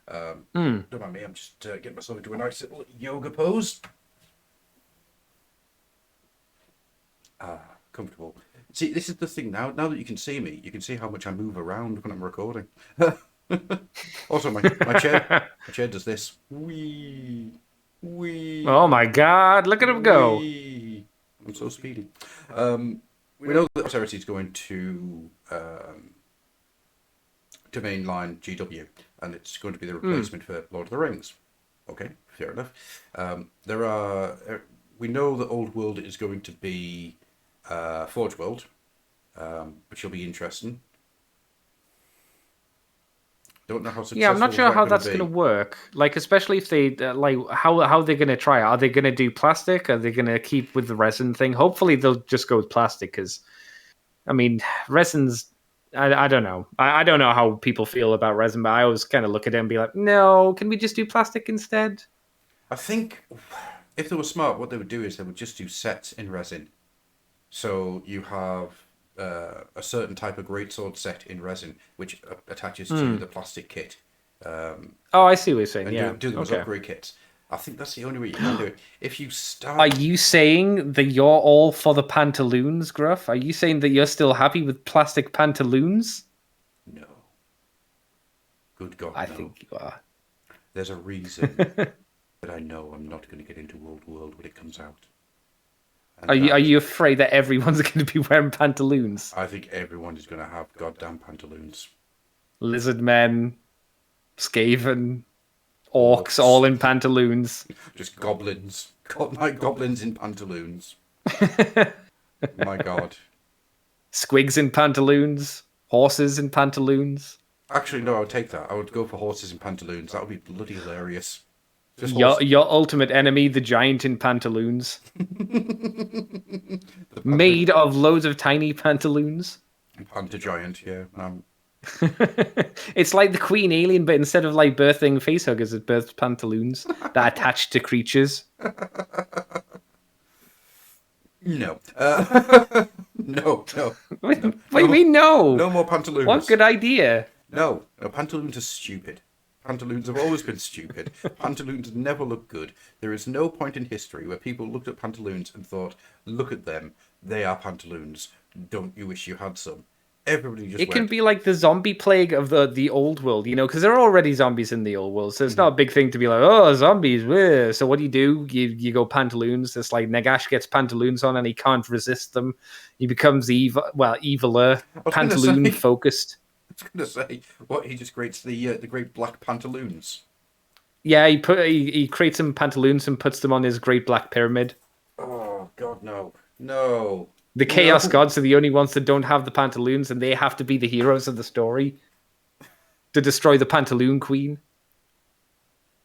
Don't mind me. I'm just getting myself into a nice little yoga pose. Comfortable. See, this is the thing now. Now that you can see me, you can see how much I move around when I'm recording. Also, my chair does this. Wee. Oh my God! Look at him go. I'm so speedy. We know that Heresy is going to mainline GW, and it's going to be the replacement for Lord of the Rings. Okay, fair enough. We know that Old World is going to be Forge World, which will be interesting. Don't know how successful. Yeah, I'm not sure how that's going to work. Like, especially if they how they're going to try it. Are they going to do plastic? Are they going to keep with the resin thing? Hopefully, they'll just go with plastic because, I mean, resins. I don't know. I don't know how people feel about resin, but I always kind of look at it and be like, no, can we just do plastic instead? I think if they were smart, what they would do is they would just do sets in resin. So you have a certain type of greatsword set in resin, which attaches to the plastic kit, Oh, I see what you're saying. and Yeah. do them as Okay. upgrade kits. I think that's the only way you can do it. If you Are start, you saying that you're all for the pantaloons, Gruff? Are you saying that you're still happy with plastic pantaloons? no, good God, I no. think you are. There's a reason that I know I'm not going to get into World when it comes out. And Are that, you afraid that everyone's going to be wearing pantaloons? I think everyone is going to have goddamn pantaloons. Lizard men, Skaven, orcs, all in pantaloons. Just goblins. Goblins in pantaloons. My God. Squigs in pantaloons, horses in pantaloons. Actually, no, I would take that. I would go for horses in pantaloons. That would be bloody hilarious. Just Your ultimate enemy, the giant in pantaloons, made of loads of tiny pantaloons. Panta giant, yeah. It's like the Queen alien, but instead of like birthing facehuggers, it births pantaloons that attach to creatures. No. No. What do you mean, no? No more pantaloons. What good idea. No, pantaloons are stupid. Pantaloons have always been stupid. Pantaloons never look good. There is no point in history where people looked at pantaloons and thought, look at them, they are pantaloons. Don't you wish you had some? Everybody just It went, can be like the zombie plague of the old world, you know, because there are already zombies in the old world, so it's not a big thing to be like, oh, zombies. Bleh. So what do? You go pantaloons. It's like Nagash gets pantaloons on and he can't resist them. He becomes eviler, pantaloon focused. I was going to say, what, he just creates the great black pantaloons. Yeah, he creates some pantaloons and puts them on his great black pyramid. Oh, God, no. No. The Chaos Gods are the only ones that don't have the pantaloons, and they have to be the heroes of the story to destroy the Pantaloon Queen.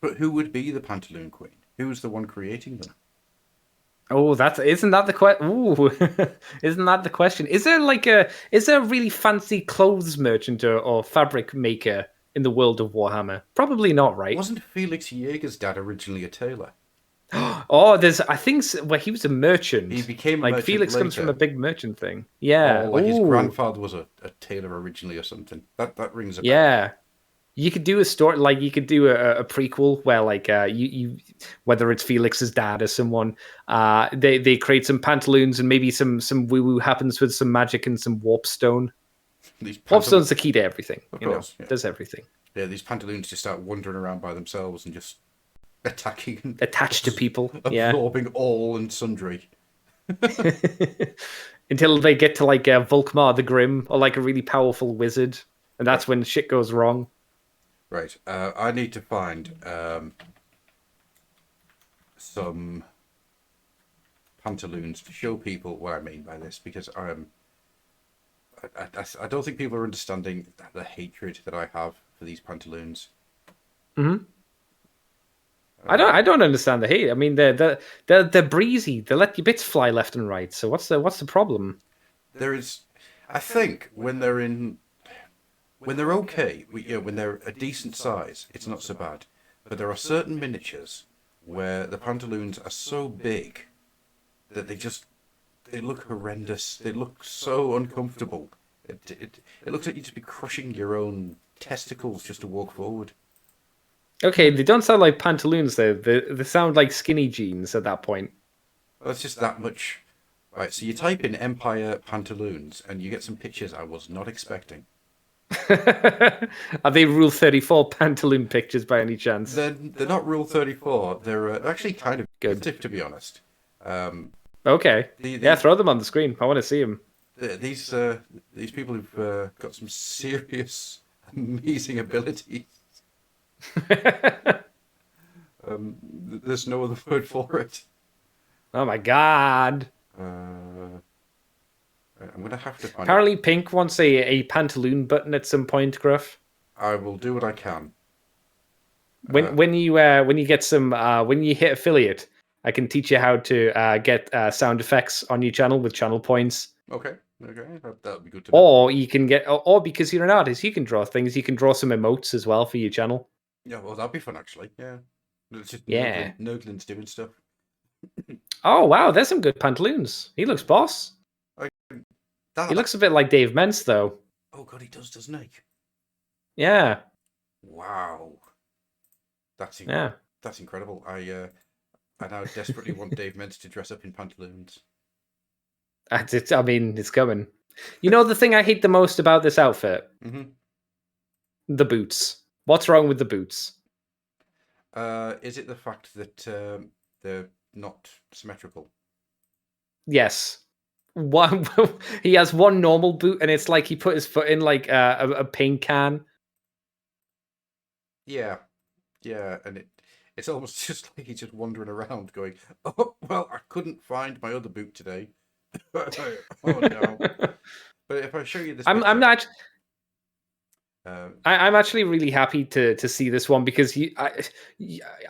But who would be the Pantaloon Queen? Who's the one creating them? Oh, isn't that the question? Ooh, isn't that the question? Is there a really fancy clothes merchant or fabric maker in the world of Warhammer? Probably not, right? Wasn't Felix Jaeger's dad originally a tailor? Oh, he was a merchant. He became a like merchant Felix later. comes from a big merchant thing. Yeah, or like his grandfather was a tailor originally or something. That rings a bell. Yeah. You could do a story, like you could do a prequel where, like, you whether it's Felix's dad or someone, they create some pantaloons and maybe some woo woo happens with some magic and some warpstone. Warpstone's the key to everything. Of course, yeah. Does everything. Yeah, these pantaloons just start wandering around by themselves and just attacking, attached to people, absorbing all and sundry. Until they get to like Volkmar the Grim or like a really powerful wizard, and that's when shit goes wrong. Right. I need to find some pantaloons to show people what I mean by this, because I don't think people are understanding the hatred that I have for these pantaloons. Mm-hmm. I don't understand the hate. I mean, they're breezy. They let your bits fly left and right. So what's the problem? There is, I think, when they're okay, when they're a decent size, it's not so bad. But there are certain miniatures where the pantaloons are so big that they look horrendous. They look so uncomfortable. It looks like you'd just be crushing your own testicles just to walk forward. Okay, they don't sound like pantaloons though. They sound like skinny jeans at that point. Well, it's just that much. Right, so you type in Empire pantaloons and you get some pictures I was not expecting. Are they Rule 34 pantaloon pictures by any chance? They're not Rule 34. They're actually kind of good, to be honest. Okay. Throw them on the screen. I want to see them. These people who've got some serious, amazing abilities. There's no other word for it. Oh my god. I'm going to have to find Apparently Pink wants a pantaloon button at some point, Gruff. I will do what I can. When you get some when you hit affiliate, I can teach you how to get sound effects on your channel with channel points. Okay, that would be good to know. Or you can or because you're an artist, you can draw things. You can draw some emotes as well for your channel. Yeah, well, that'd be fun actually. Yeah. It's just Yeah. Nurglin's doing stuff. Oh wow, there's some good pantaloons. He looks boss. I, He looks a bit like Dave Mence though. Oh god, he doesn't he? Yeah. Wow, that's Yeah. that's incredible. I now desperately want Dave Mence to dress up in pantaloons. I mean, it's coming. You know the thing I hate the most about this outfit? Mm-hmm. The boots. What's wrong with the boots? Is it the fact that they're not symmetrical? Yes. One, he has one normal boot, and it's like he put his foot in like a paint can. Yeah, and it's almost just like he's just wandering around going, "Oh well, I couldn't find my other boot today." Oh no! But if I show you this, I'm not. Um, I'm actually really happy to see this one because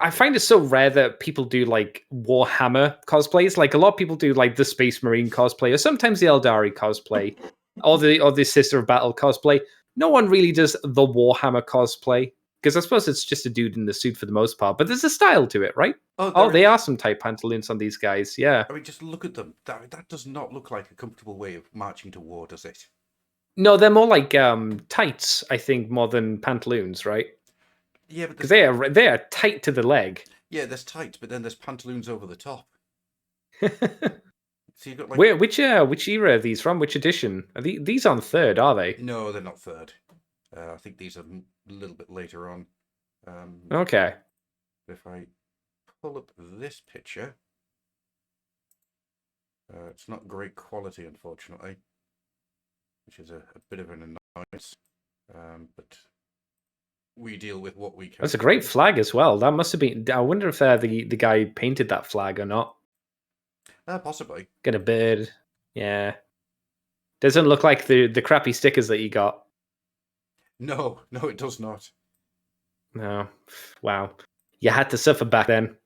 I find it so rare that people do like Warhammer cosplays. Like a lot of people do like the Space Marine cosplay, or sometimes the Eldari cosplay, or the Sister of Battle cosplay. No one really does the Warhammer cosplay because I suppose it's just a dude in the suit for the most part. But there's a style to it, right? Oh, they are some tight pantaloons on these guys. Yeah. I mean, just look at them. That does not look like a comfortable way of marching to war, does it? No, they're more like tights, I think, more than pantaloons, right? Yeah, but because they are tight to the leg. Yeah, there's tights, but then there's pantaloons over the top. So you've got like which era are these from? Which edition? Are these on third? Are they? No, they're not third. I think these are a little bit later on. Okay. If I pull up this picture, it's not great quality, unfortunately, which is a bit of an annoyance. But we deal with what we can. That's a great flag as well. That must have been. I wonder if the guy painted that flag or not. Possibly. Get a bird. Yeah. Doesn't look like the crappy stickers that you got. No, it does not. No. Wow. You had to suffer back then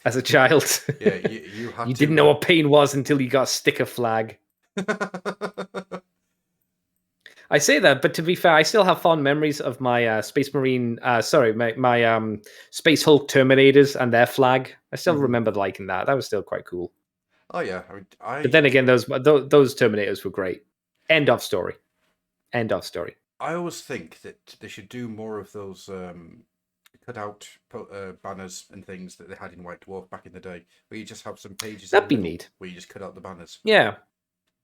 as a child. Yeah, you had you didn't know what pain was until you got a sticker flag. I say that, but to be fair, I still have fond memories of my Space Marine. My Space Hulk Terminators and their flag. I still remember liking that. That was still quite cool. Oh yeah, But then again, those Terminators were great. End of story. I always think that they should do more of those cut-out banners and things that they had in White Dwarf back in the day, where you just have some pages. That'd be neat. Where you just cut out the banners. Yeah.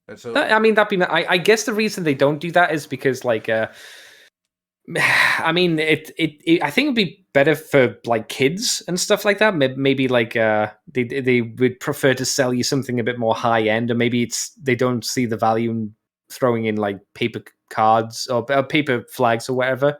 And so, that'd be. I guess the reason they don't do that is because, like, I mean, I think it'd be better for like kids and stuff like that. Maybe like they would prefer to sell you something a bit more high end, or maybe they don't see the value in throwing in like paper cards or paper flags or whatever.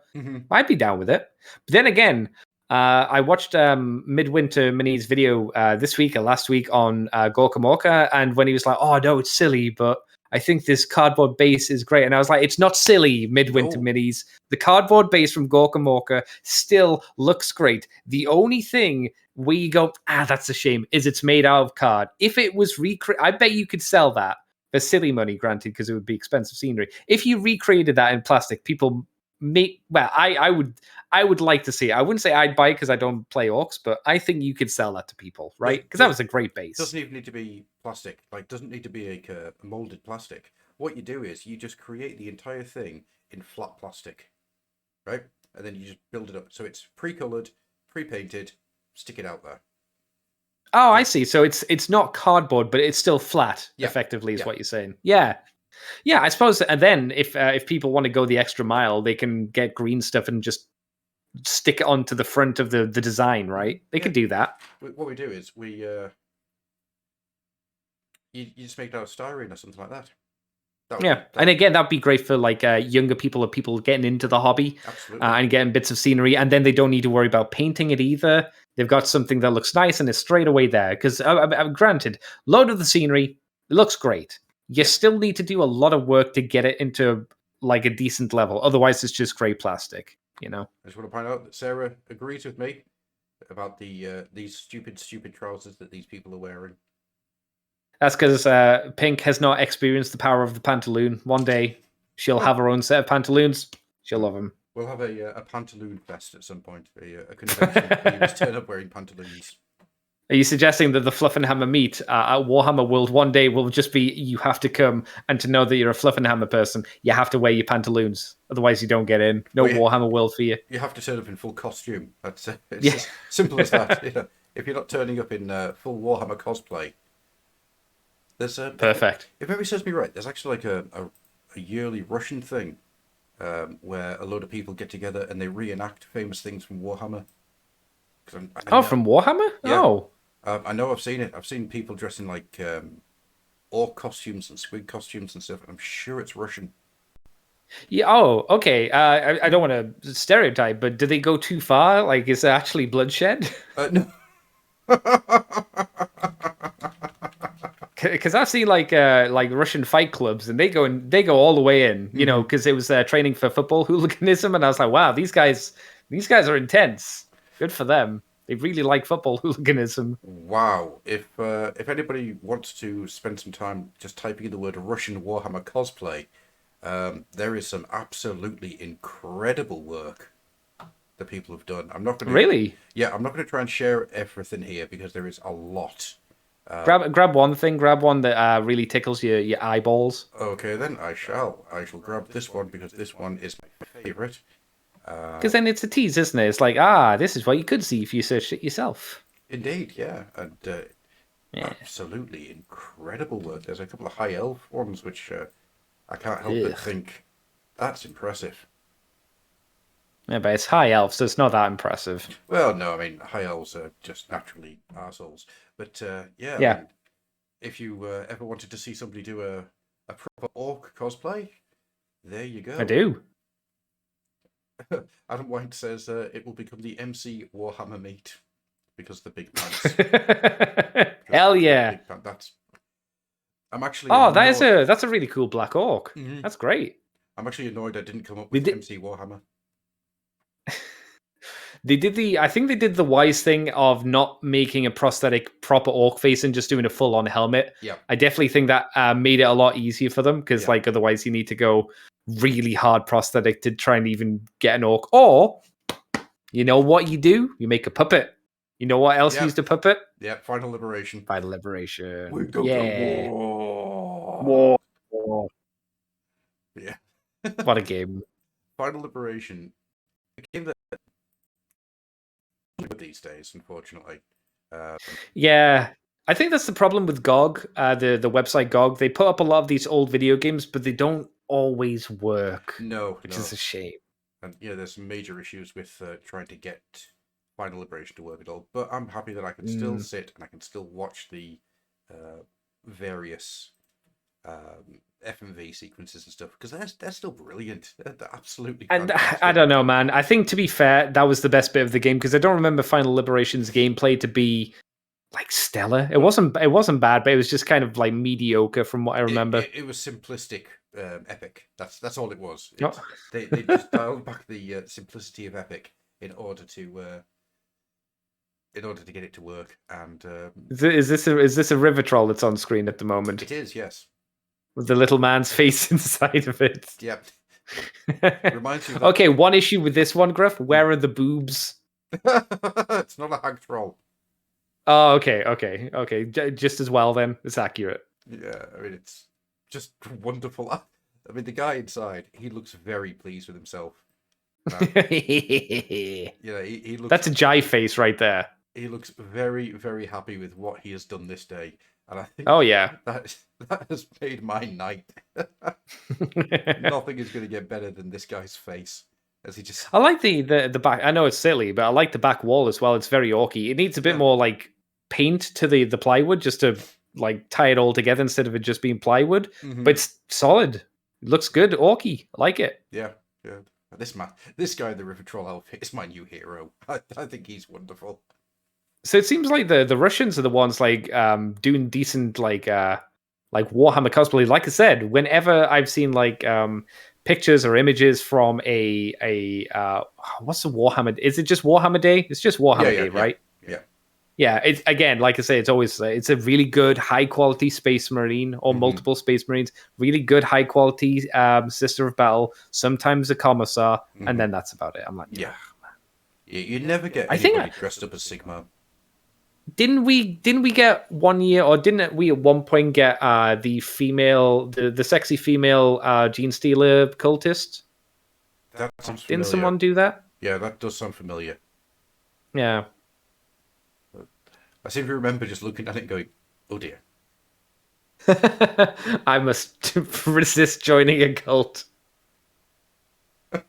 I'd be down with it. But then again, I watched Midwinter Mini's video this week or last week on Gorka Morka, and when he was like, "Oh no, it's silly, but I think this cardboard base is great," and I was like, "It's not silly, Midwinter Minis. The cardboard base from Gorka Morka still looks great. The only thing we go, that's a shame, is it's made out of card. If it was I bet you could sell that for silly money, granted, because it would be expensive scenery. If you recreated that in plastic, people." I would like to see it. I wouldn't say I'd buy it because I don't play orcs, but I think you could sell that to people, right? Because that was a great base. Doesn't even need to be plastic. Like, doesn't need to be a molded plastic. What you do is you just create the entire thing in flat plastic, right? And then you just build it up. So it's pre-colored, pre-painted, stick it out there. Oh, I see. So it's not cardboard, but it's still flat, effectively, is what you're saying. Yeah. Yeah, I suppose. And then if people want to go the extra mile, they can get green stuff and just stick it onto the front of the design, right? They could do that. What we do is you just make it out of styrene or something like that. And again, that'd be great for like younger people or people getting into the hobby and getting bits of scenery, and then they don't need to worry about painting it either. They've got something that looks nice and is straight away there. Because granted, load of the scenery looks great. You still need to do a lot of work to get it into like a decent level. Otherwise, it's just grey plastic. You know. I just want to point out that Sarah agrees with me about these stupid trousers that these people are wearing. That's because Pink has not experienced the power of the pantaloon. One day, she'll have her own set of pantaloons. She'll love them. We'll have a pantaloon fest at some point. A convention where you just turn up wearing pantaloons. Are you suggesting that the Fluffenhammer meet at Warhammer World one day will just be you have to come, and to know that you're a Fluffenhammer person, you have to wear your pantaloons, otherwise you don't get in. No Warhammer World for you. You have to turn up in full costume. It's Yeah. as simple as that. If you're not turning up in full Warhammer cosplay, there's a Perfect. If memory serves me right, there's actually like a yearly Russian thing where a load of people get together and they reenact famous things from Warhammer. From Warhammer? Yeah. Oh. I know I've seen it. I've seen people dressed in like orc costumes and squid costumes and stuff. And I'm sure it's Russian. Yeah. Oh, okay. I don't want to stereotype, but do they go too far? Like, is there actually bloodshed? No. Because I've seen like Russian fight clubs, and they go all the way in. You know, because it was training for football hooliganism, and I was like, wow, these guys are intense. Good for them. They really like football hooliganism. Wow. If anybody wants to spend some time just typing in the word Russian Warhammer cosplay, there is some absolutely incredible work that people have done. I'm not going to Really. Yeah, I'm not going to try and share everything here because there is a lot. Grab one thing. Grab one that really tickles your eyeballs. Okay, then I shall grab this one because this one is my favorite. Because then it's a tease, isn't it? It's like, this is what you could see if you searched it yourself. Indeed, yeah, and absolutely incredible work. There's a couple of high elf ones which I can't help but think that's impressive. Yeah, but it's high elf, so it's not that impressive. Well, no, I mean high elves are just naturally arseholes. But yeah. Yeah. I mean, if you ever wanted to see somebody do a proper orc cosplay, there you go. I do. Adam White says it will become the MC Warhammer meet because the big pants. Hell yeah! I'm actually. Oh, that's a really cool black orc. Mm-hmm. That's great. I'm actually annoyed I didn't come up with MC Warhammer. I think they did the wise thing of not making a prosthetic proper orc face and just doing a full on helmet. Yeah. I definitely think that made it a lot easier for them because like otherwise you need to go really hard prosthetic to try and even get an orc. Or you know what you do? You make a puppet. You know what else used a puppet? Yeah, Final Liberation. Final Liberation. We go to war. War. Yeah. What a game. Final Liberation. A game that these days, unfortunately. Yeah. I think that's the problem with GOG, the website GOG. They put up a lot of these old video games, but they don't always work. Which is a shame. And there's some major issues with trying to get Final Liberation to work at all. But I'm happy that I can still sit and I can still watch the various FMV sequences and stuff because they're still brilliant. They're absolutely fantastic. And I don't know, man. I think to be fair, that was the best bit of the game because I don't remember Final Liberation's gameplay to be like stellar. It wasn't bad, but it was just kind of like mediocre from what I remember. It was simplistic, epic. That's all it was. They just dialed back the simplicity of epic in order to get it to work. And is this a river troll that's on screen at the moment? It is, yes. With the little man's face inside of it. Yep. Reminds you. Okay, one issue with this one, Griff. Where are the boobs? It's not a hag troll. Oh, okay. Just as well then. It's accurate. Yeah, I mean it's just wonderful. I mean the guy inside, he looks very pleased with himself. He looks. That's a jive face right there. He looks very, very happy with what he has done this day, and I think. Oh yeah. That has made my night. Nothing is going to get better than this guy's face. As he just. I like the back. I know it's silly, but I like the back wall as well. It's very orky. It needs a bit more like paint to the plywood just to like tie it all together instead of it just being plywood. Mm-hmm. But it's solid. It looks good, orky. I like it. Yeah. This guy in the River Troll outfit is my new hero. I think he's wonderful. So it seems like the Russians are the ones like doing decent like Warhammer cosplay. Like I said, whenever I've seen like pictures or images from a what's the Warhammer? Is it just Warhammer Day? It's just Warhammer Day, right? Yeah. Yeah, it's again, like I say, it's a really good high quality Space Marine or multiple Space Marines, really good high quality Sister of Battle, sometimes a Commissar, and then that's about it. I'm like, Yeah. You never get I think anybody dressed up as Sigma. didn't we get 1 year, or didn't we at one point get the sexy female Gene Stealer cultist? That sounds Didn't familiar. someone do that? Yeah, that does sound familiar. Yeah. I seem to remember just looking at it and going, oh dear. I must resist joining a cult.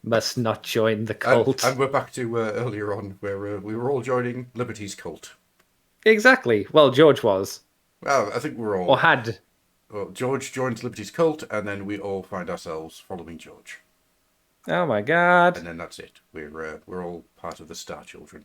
Must not join the cult. And we're back to earlier on where we were all joining Liberty's cult. Exactly. Well, George was. Well, I think we're all... Or had. Well, George joins Liberty's cult, and then we all find ourselves following George. Oh my god. And then that's it. We're all part of the Star Children.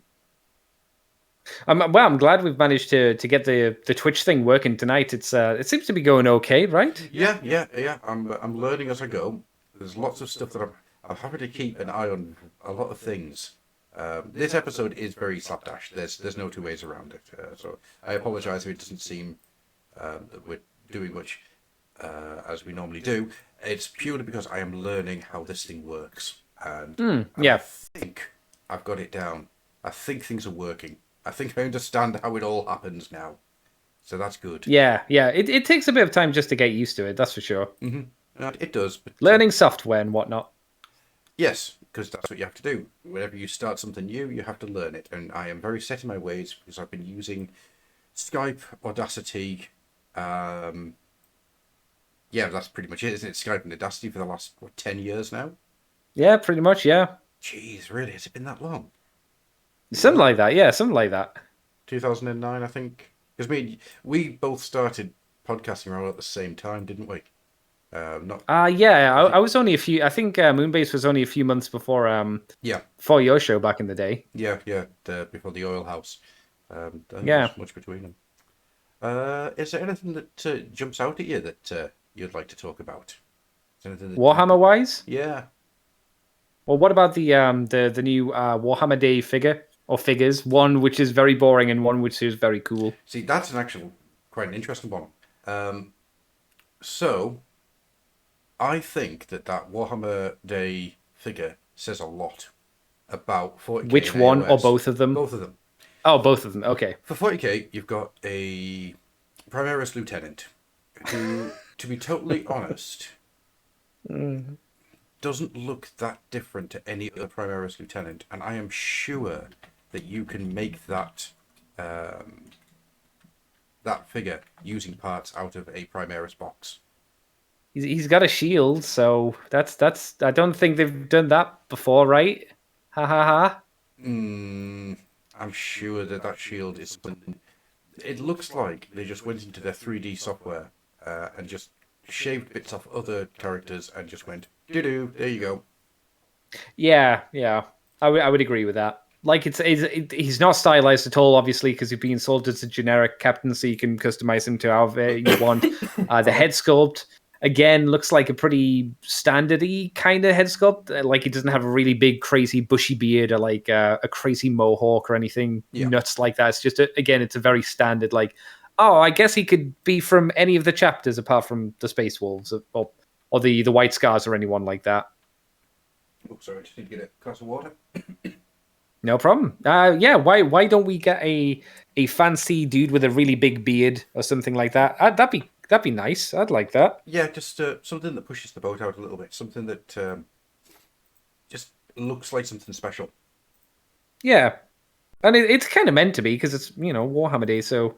I'm glad we've managed to get the Twitch thing working tonight. It seems to be going okay, right? Yeah. I'm learning as I go. There's lots of stuff that I'm having to keep an eye on. A lot of things. This episode is very slapdash. There's no two ways around it. So I apologise if it doesn't seem that we're doing much as we normally do. It's purely because I am learning how this thing works, and yeah. I think I've got it down. I think things are working. I think I understand how it all happens now. So that's good. Yeah. It takes a bit of time just to get used to it, that's for sure. It does. But, learning software and whatnot. Yes, because that's what you have to do. Whenever you start something new, you have to learn it. And I am very set in my ways because I've been using Skype, Audacity. Yeah, that's pretty much it, isn't it? Skype and Audacity for the last, 10 years now? Yeah, pretty much, yeah. Jeez, really? Has it been that long? Something like that, yeah, something like that. 2009, I think. Because we both started podcasting around at the same time, didn't we? I was only a few. I think Moonbase was only a few months before. For your show back in the day. Yeah. Before the Oil House. Yeah. Much between them. Is there anything that jumps out at you that you'd like to talk about? Warhammer wise? Yeah. Well, what about the new Warhammer Day figure or figures? One which is very boring and one which is very cool. See, that's quite an interesting one. So, I think that Warhammer Day figure says a lot about 40k. Which one, or both of them? Both of them. Oh, both of them. Okay. For 40k, you've got a Primaris Lieutenant who, to be totally honest, doesn't look that different to any other Primaris Lieutenant, and I am sure that you can make that figure using parts out of a Primaris box. He's got a shield, so that's. I don't think they've done that before, right? Ha ha ha. I'm sure that shield is something. It looks like they just went into their 3D software and just shaved bits off other characters and just went, doo-doo, there you go. Yeah. I would agree with that. Like he's not stylized at all, obviously, because he's being sold as a generic captain, so you can customize him to however you want. The head sculpt, again, looks like a pretty standardy kind of head sculpt. Like he doesn't have a really big, crazy, bushy beard or like a crazy mohawk or anything nuts like that. It's just, it's a very standard, like, oh, I guess he could be from any of the chapters apart from the Space Wolves or the White Scars or anyone like that. Oh, sorry, I just need to get a glass of water. No problem. Why don't we get a fancy dude with a really big beard or something like that? That'd be nice. I'd like that. Yeah, just something that pushes the boat out a little bit. Something that just looks like something special. Yeah, and it's kind of meant to be because it's Warhammer Day. So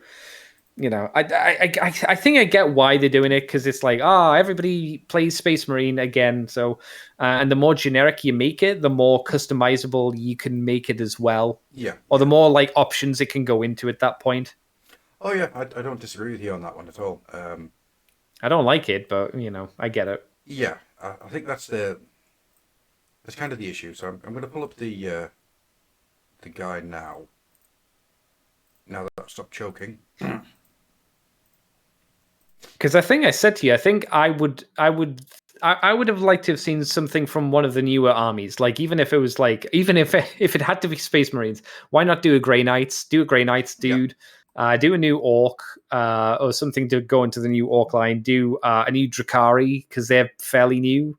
I think I get why they're doing it, because it's like everybody plays Space Marine again. So and the more generic you make it, the more customizable you can make it as well. Yeah. Or the more like options it can go into at that point. Oh yeah, I don't disagree with you on that one at all. I don't like it, but I get it. Yeah, I think that's kind of the issue. So I'm going to pull up the guy now. Now that I've stopped choking. Because I think I said to you, I think I I would have liked to have seen something from one of the newer armies. Like even if it was like even if if it had to be Space Marines, why not do a Grey Knights? Do a Grey Knights dude. Do a new Orc or something to go into the new Orc line. Do a new Drakari because they're fairly new.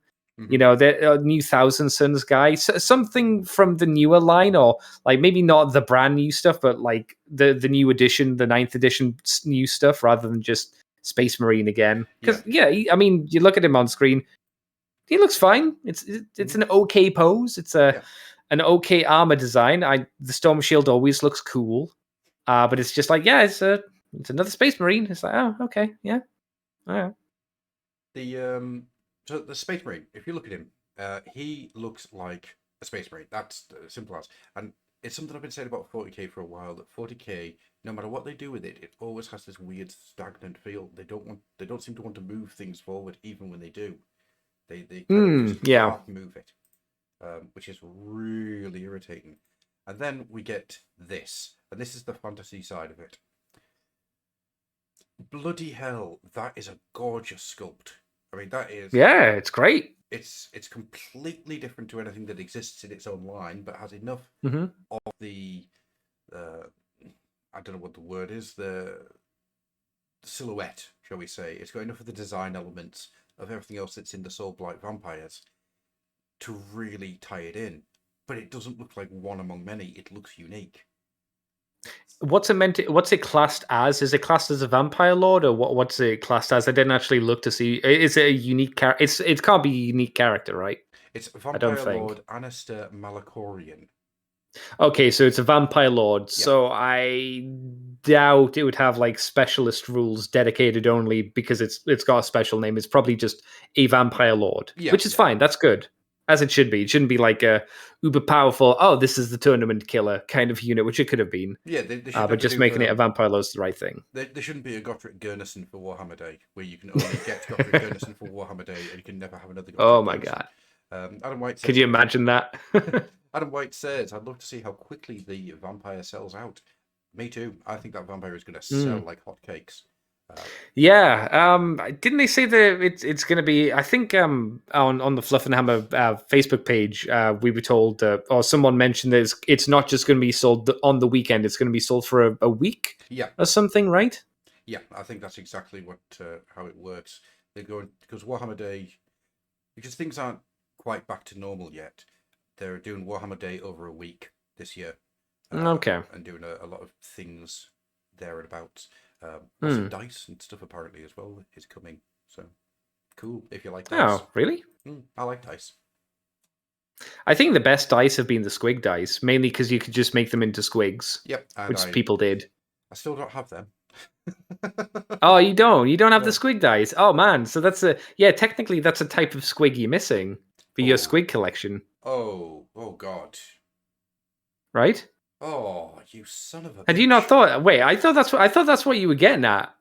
You know, the new Thousand Sons guy, something from the newer line, or like maybe not the brand new stuff, but like the new edition, the 9th edition new stuff, rather than just Space Marine again. Because I mean, you look at him on screen, he looks fine. It's an okay pose. It's an okay armor design. The Storm Shield always looks cool, but it's just like it's another Space Marine. It's like, oh, okay, yeah, all right. So the Space Marine, if you look at him, he looks like a Space Marine. That's simple as. And it's something I've been saying about 40k for a while. That 40k, no matter what they do with it, it always has this weird stagnant feel. They don't seem to want to move things forward, even when they do. They kind of just can't move it, which is really irritating. And then we get this, and this is the fantasy side of it. Bloody hell, that is a gorgeous sculpt. I mean, that is... Yeah, it's great. It's completely different to anything that exists in its own line, but has enough of the... I don't know what the word is, the silhouette, shall we say. It's got enough of the design elements of everything else that's in the Soulblight vampires to really tie it in. But it doesn't look like one among many. It looks unique. What's it classed as? Is it classed as a vampire lord, or what's it classed as? I didn't actually look to see. Is it a unique character? It can't be a unique character, right? It's Vampire Lord Anaster Malakorian. Okay, so it's a vampire lord. Yep. So I doubt it would have like specialist rules dedicated only because it's got a special name. It's probably just a vampire lord, which is fine. That's good. As it should be. It shouldn't be like a uber powerful, this is the tournament killer kind of unit, which it could have been. Yeah, they but just making it a vampire lord is the right thing. There shouldn't be a Gottrick Gurnison for Warhammer Day, where you can only get Gottrick Gurnison for Warhammer Day, and you can never have another Gottrick Oh my god. Adam White says, could you imagine that? Adam White says, I'd love to see how quickly the vampire sells out. Me too. I think that vampire is going to sell like hotcakes. Didn't they say that it's going to be? I think on the Fluffenhammer Facebook page, we were told, or someone mentioned that it's not just going to be sold on the weekend. It's going to be sold for a week, or something, right? Yeah, I think that's exactly how it works. They're going because Warhammer Day, because things aren't quite back to normal yet. They're doing Warhammer Day over a week this year. Okay, and doing a lot of things thereabouts. Also dice and stuff apparently as well is coming. So cool if you like dice. Oh, really? I like dice. I think the best dice have been the squig dice, mainly because you could just make them into squigs. Yep, which people did. I still don't have them. Oh, you don't? You don't have the squig dice? Oh man, so that's technically that's a type of squig you're missing for your squig collection. Oh god. Right? Oh, you son of a! Had you not thought? Wait, I thought that's what you were getting at.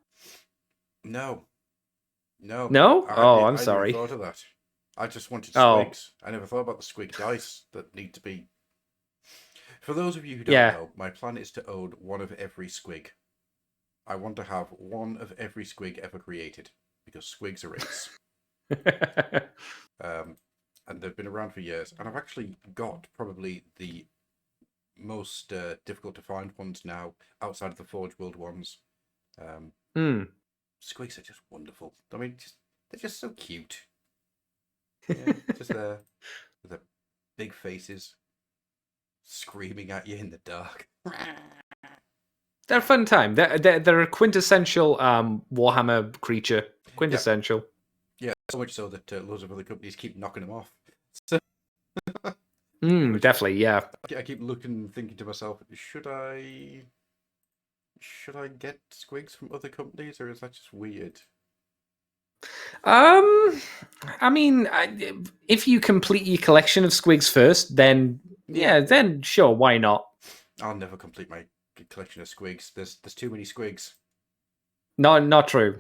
No. I'm sorry. I never thought of that. I just wanted squigs. I never thought about the squig dice that need to be. For those of you who don't know, my plan is to own one of every squig. I want to have one of every squig ever created because squigs are ace. And they've been around for years, and I've actually got probably the most difficult to find ones now outside of the Forge World ones. Squigs are just wonderful. I mean, they're just so cute. Yeah, just there with their big faces screaming at you in the dark. They're a fun time. They're a quintessential Warhammer creature. Quintessential. Yeah, so much so that loads of other companies keep knocking them off. So definitely, yeah. I keep thinking to myself, should I get squigs from other companies, or is that just weird? I mean, if you complete your collection of squigs first, then then sure, why not? I'll never complete my collection of squigs. There's too many squigs. No, not true.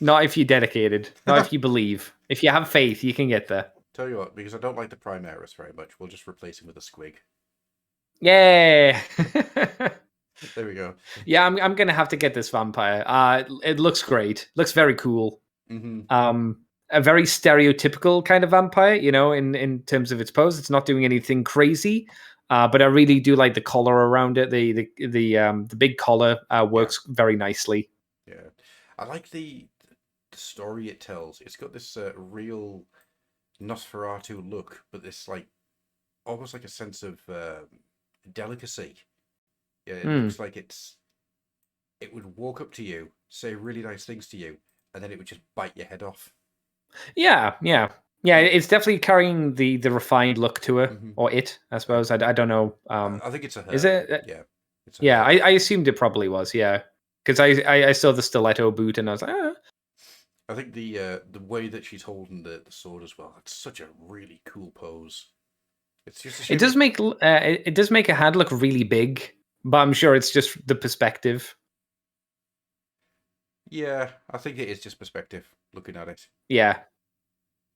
Not if you're dedicated. Not if you believe. If you have faith, you can get there. Tell you what, because I don't like the Primaris very much, we'll just replace him with a squig. Yeah. There we go. Yeah, I'm gonna have to get this vampire. It looks great. Looks very cool. Mm-hmm. a very stereotypical kind of vampire, in terms of its pose. It's not doing anything crazy, but I really do like the collar around it. The big collar works very nicely. Yeah, I like the story it tells. It's got this real Nosferatu look, but this like almost like a sense of delicacy. Yeah, it looks like it would walk up to you, say really nice things to you, and then it would just bite your head off. Yeah. It's definitely carrying the refined look to her, or it. I suppose. I don't know. I think it's a her. Is it? Yeah. It's a Yeah, her. I assumed it probably was. Yeah, because I saw the stiletto boot and I was like, ah. I think the way that she's holding the sword as well. It's such a really cool pose. It's just It does make it does make a hand look really big, but I'm sure it's just the perspective. Yeah, I think it is just perspective looking at it. Yeah.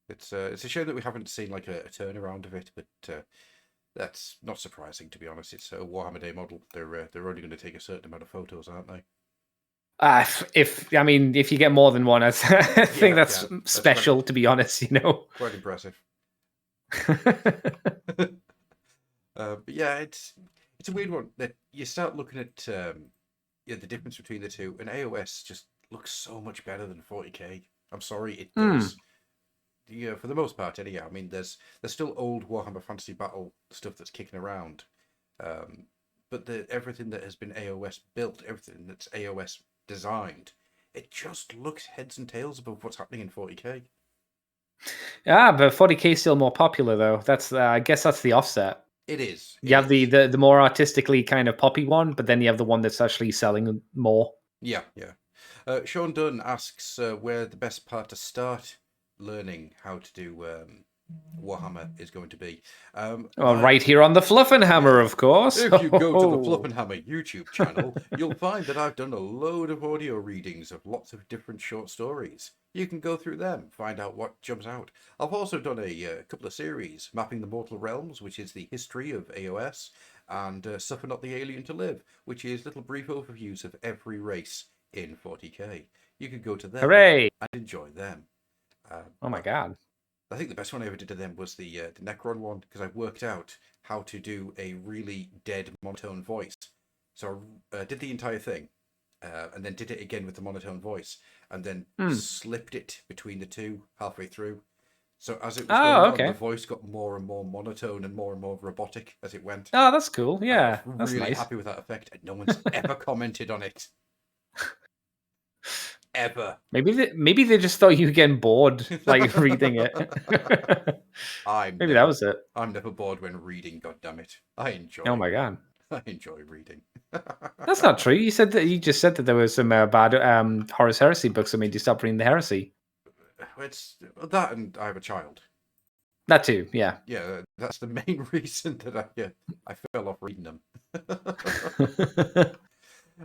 It's a shame that we haven't seen like a turnaround of it, but that's not surprising to be honest. It's a Warhammer Day model. They're only going to take a certain amount of photos, aren't they? If you get more than one, I think that's special. To be honest, quite impressive. But yeah, it's a weird one that you start looking at the difference between the two, and AOS just looks so much better than 40k. I'm sorry, it does. Yeah, for the most part, anyhow. I mean, there's still old Warhammer Fantasy Battle stuff that's kicking around, but everything that has been AOS built, everything that's AOS designed, it just looks heads and tails above what's happening in 40k. Yeah, but 40k is still more popular though. That's I guess that's the offset. It is. You have the more artistically kind of poppy one, but then you have the one that's actually selling more. Yeah. Sean Dunn asks where the best part to start learning how to do Warhammer is going to be. Right here on the Fluffenhammer, of course. If you go to the Fluffenhammer YouTube channel, you'll find that I've done a load of audio readings of lots of different short stories. You can go through them, find out what jumps out. I've also done a couple of series, Mapping the Mortal Realms, which is the history of AOS, and Suffer Not the Alien to Live, which is little brief overviews of every race in 40k. You can go to them and enjoy them. Oh my god. I think the best one I ever did to them was the Necron one, because I worked out how to do a really dead monotone voice. So I did the entire thing, and then did it again with the monotone voice, and then slipped it between the two halfway through. So as it was going on, the voice got more and more monotone and more robotic as it went. Oh, that's cool. Yeah, I'm that's really nice. happy with that effect, and no one's ever commented on it. Ever. Maybe they just thought you were getting bored, like reading it. Maybe that was it. I'm never bored when reading. God damn it, I enjoy. Oh my god, I enjoy reading. That's not true. You just said that there were some bad Horus Heresy books that made you stop reading the Heresy. It's that, and I have a child. That too, yeah. Yeah, that's the main reason that I fell off reading them.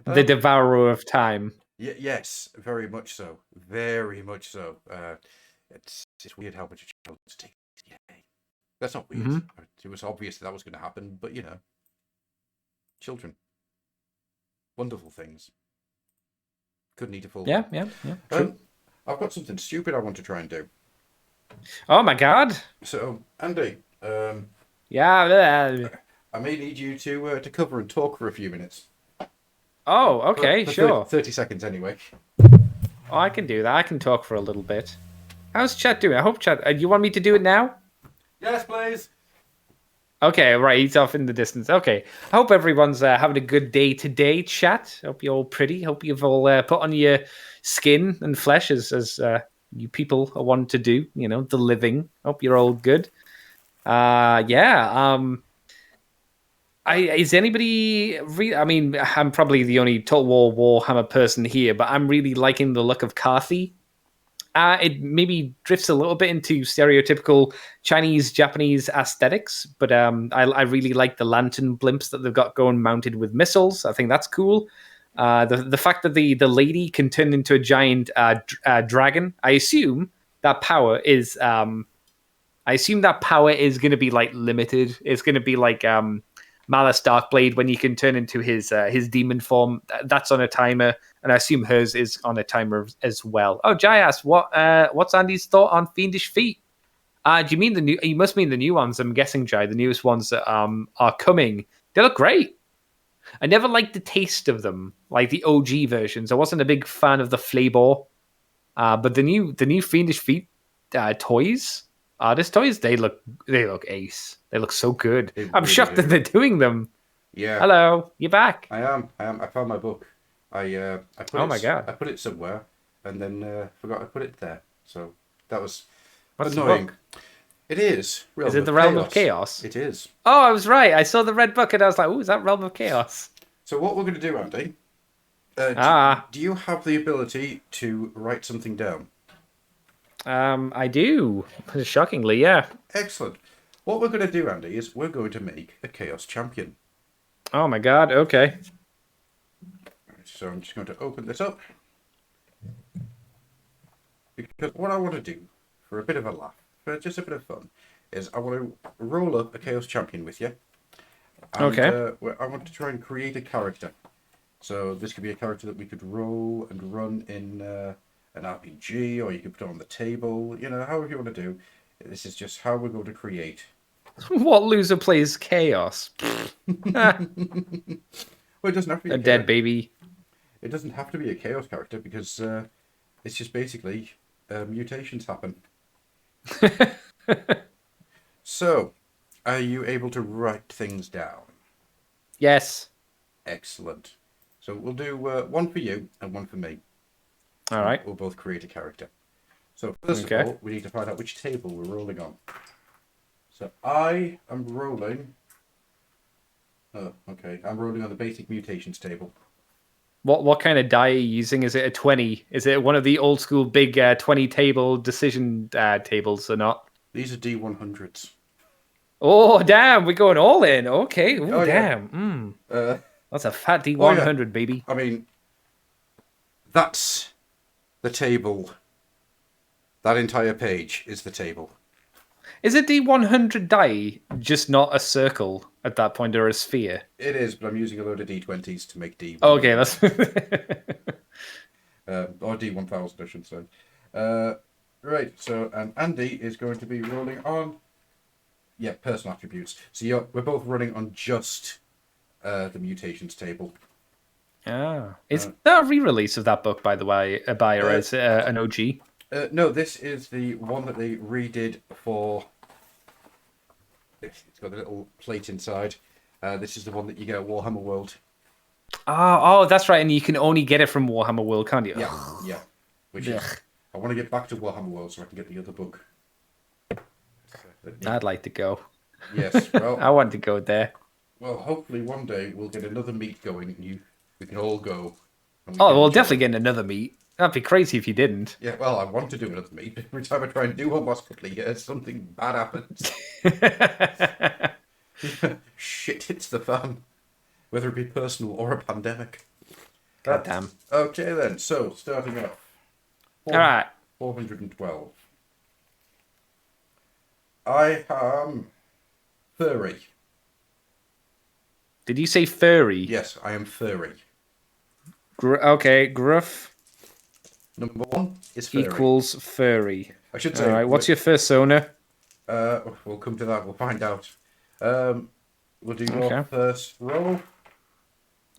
The Devourer of Time. Yes, very much so. Very much so. It's weird how much a child takes. That's not weird. It was obvious that was going to happen, but children, wonderful things. Couldn't eat a full. Yeah. I've got something stupid I want to try and do. Oh my god. So, Andy. Yeah. I may need you to cover and talk for a few minutes. Oh, okay, sure. 30 seconds anyway. Oh, I can do that. I can talk for a little bit. How's chat doing? I hope chat. You want me to do it now? Yes, please. Okay, right. He's off in the distance. Okay. I hope everyone's having a good day today, chat. Hope you're all pretty. Hope you've all put on your skin and flesh as you people want to do. The living. Hope you're all good. Is anybody? I mean, I'm probably the only Total War Warhammer person here, but I'm really liking the look of Carthy. It maybe drifts a little bit into stereotypical Chinese, Japanese aesthetics, but I really like the lantern blimps that they've got going mounted with missiles. I think that's cool. The fact that the lady can turn into a giant dragon. I assume that power is going to be like limited. It's going to be like Malice Darkblade, when you can turn into his demon form, that's on a timer, and I assume hers is on a timer as well. Oh, Jai asked, what's Andy's thought on Fiendish Feet? Do you mean the new? You must mean the new ones. I'm guessing, Jai, the newest ones that are coming. They look great. I never liked the taste of them, like the OG versions. I wasn't a big fan of the flavor, but the new Fiendish Feet toys, artist toys, they look ace. They look so good. I'm shocked that they're doing them. Yeah. Hello, you're back. I am. I found my book. I put oh my god! I put it somewhere, and then forgot I put it there. So that was What's annoying. It is. Is it the Realm of Chaos? It is. Oh, I was right. I saw the red book and I was like, "Oh, is that Realm of Chaos?" So what we're going to do, Andy? Do you have the ability to write something down? I do. Shockingly, yeah. Excellent. What we're going to do, Andy, is we're going to make a Chaos Champion. Oh my god. Okay. So I'm just going to open this up. Because what I want to do, for a bit of a laugh, for just a bit of fun, is I want to roll up a Chaos Champion with you. And, okay. I want to try and create a character. So this could be a character that we could roll and run in an RPG, or you could put it on the table. You know, however you want to do. This is just how we're going to create. What loser plays Chaos? Well, it doesn't have to be a dead baby. It doesn't have to be a Chaos character because it's just basically mutations happen. So, are you able to write things down? Yes. Excellent. So we'll do one for you and one for me. All right. We'll both create a character. So first of all, we need to find out which table we're rolling on. So I am rolling... Oh, okay. I'm rolling on the basic mutations table. What kind of die are you using? Is it a 20? Is it one of the old school big 20 table decision tables or not? These are D100s. Oh, damn. We're going all in. Okay. Ooh, oh, damn. Yeah. That's a fat D100, yeah. baby. I mean, that's the table. That entire page is the table. Is a D100 die just not a circle at that point or a sphere? It is, but I'm using a load of D20s to make D100. Okay, that's... or D1000, I should say. Right, so and Andy is going to be rolling on... Yeah, personal attributes. So we're both running on just the mutations table. Ah. Is that a re-release of that book, by the way, or is it an OG? No, this is the one that they redid for... It's got a little plate inside. This is the one that you get at Warhammer World. Oh, that's right, and you can only get it from Warhammer World, can't you? Yeah. Which is, I want to get back to Warhammer World so I can get the other book. I'd like to go. Yes, well... I want to go there. Well, hopefully one day we'll get another meet going and we can all go. We'll definitely get another meet. That'd be crazy if you didn't. Yeah, well, I want to do another meet. Every time I try and do one last couple of years, something bad happens. Shit hits the fan. Whether it be personal or a pandemic. God damn. Okay then, so starting off. Alright. 412. I am furry. Did you say furry? Yes, I am furry. Okay, gruff. Number 1 is furry. Equals furry. I should say... Alright, what's your persona? We'll come to that, we'll find out. We'll do your first roll.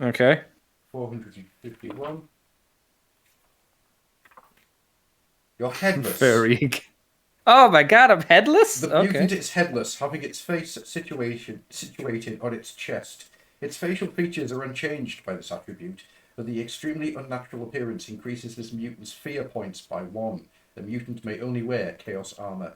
Okay. 451. You're headless. Furry. Oh my god, I'm headless? The mutant is headless, having its face situated on its chest. Its facial features are unchanged by this attribute, but the extremely unnatural appearance increases this mutant's fear points by 1. The mutant may only wear chaos armor.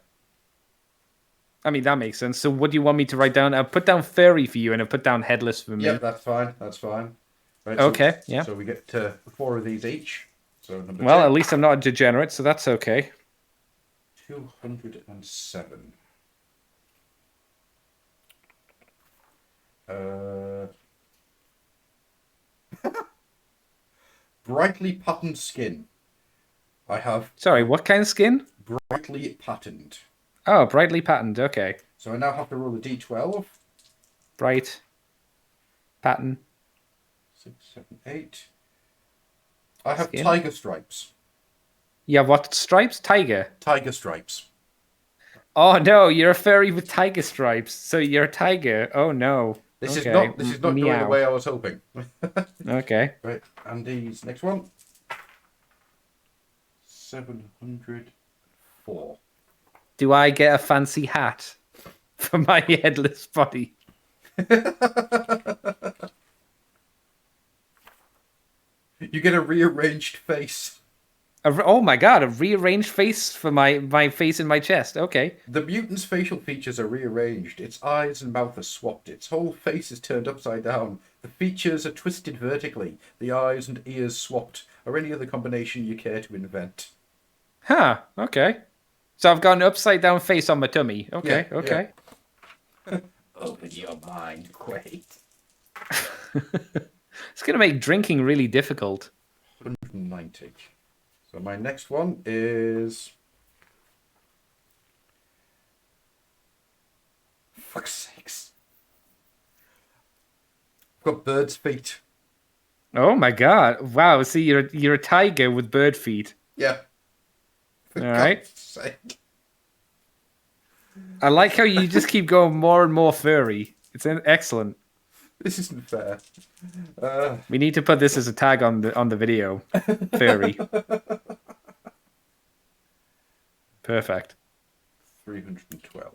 I mean, that makes sense. So what do you want me to write down? I'll put down furry for you and I'll put down headless for me. Yep, that's fine. That's fine. Right, okay, yeah. So we get 4 of these each. So number 10. At least I'm not a degenerate, so that's okay. 207. Brightly patterned skin. I have... Sorry, what kind of skin? Brightly patterned. Oh, brightly patterned, okay. So I now have to roll a d12. Bright pattern. 6, 7, 8. I have Skin. tiger stripes. You have what stripes? Tiger. Tiger stripes. Oh no, you're a furry with tiger stripes. So you're a tiger. Oh no. This is Okay. not. This is not going the Meow. way I was hoping. Okay. Right, Andy's next one. 704. Do I get a fancy hat for my headless body? You get a rearranged face. Oh my god, a rearranged face for my face in my chest. Okay. The mutant's facial features are rearranged. Its eyes and mouth are swapped. Its whole face is turned upside down. The features are twisted vertically. The eyes and ears swapped, or any other combination you care to invent. Huh. Okay. So I've got an upside down face on my tummy. Okay. Yeah, okay. Open your mind, Quake. It's gonna make drinking really difficult. 190. So my next one is... Fuck's sakes. I've got bird's feet. Oh my god! Wow. See, you're a tiger with bird feet. Yeah. For All right. God's sake. I like how you just keep going more and more furry. It's excellent. This isn't fair. We need to put this as a tag on the video. Furry. Perfect. 312.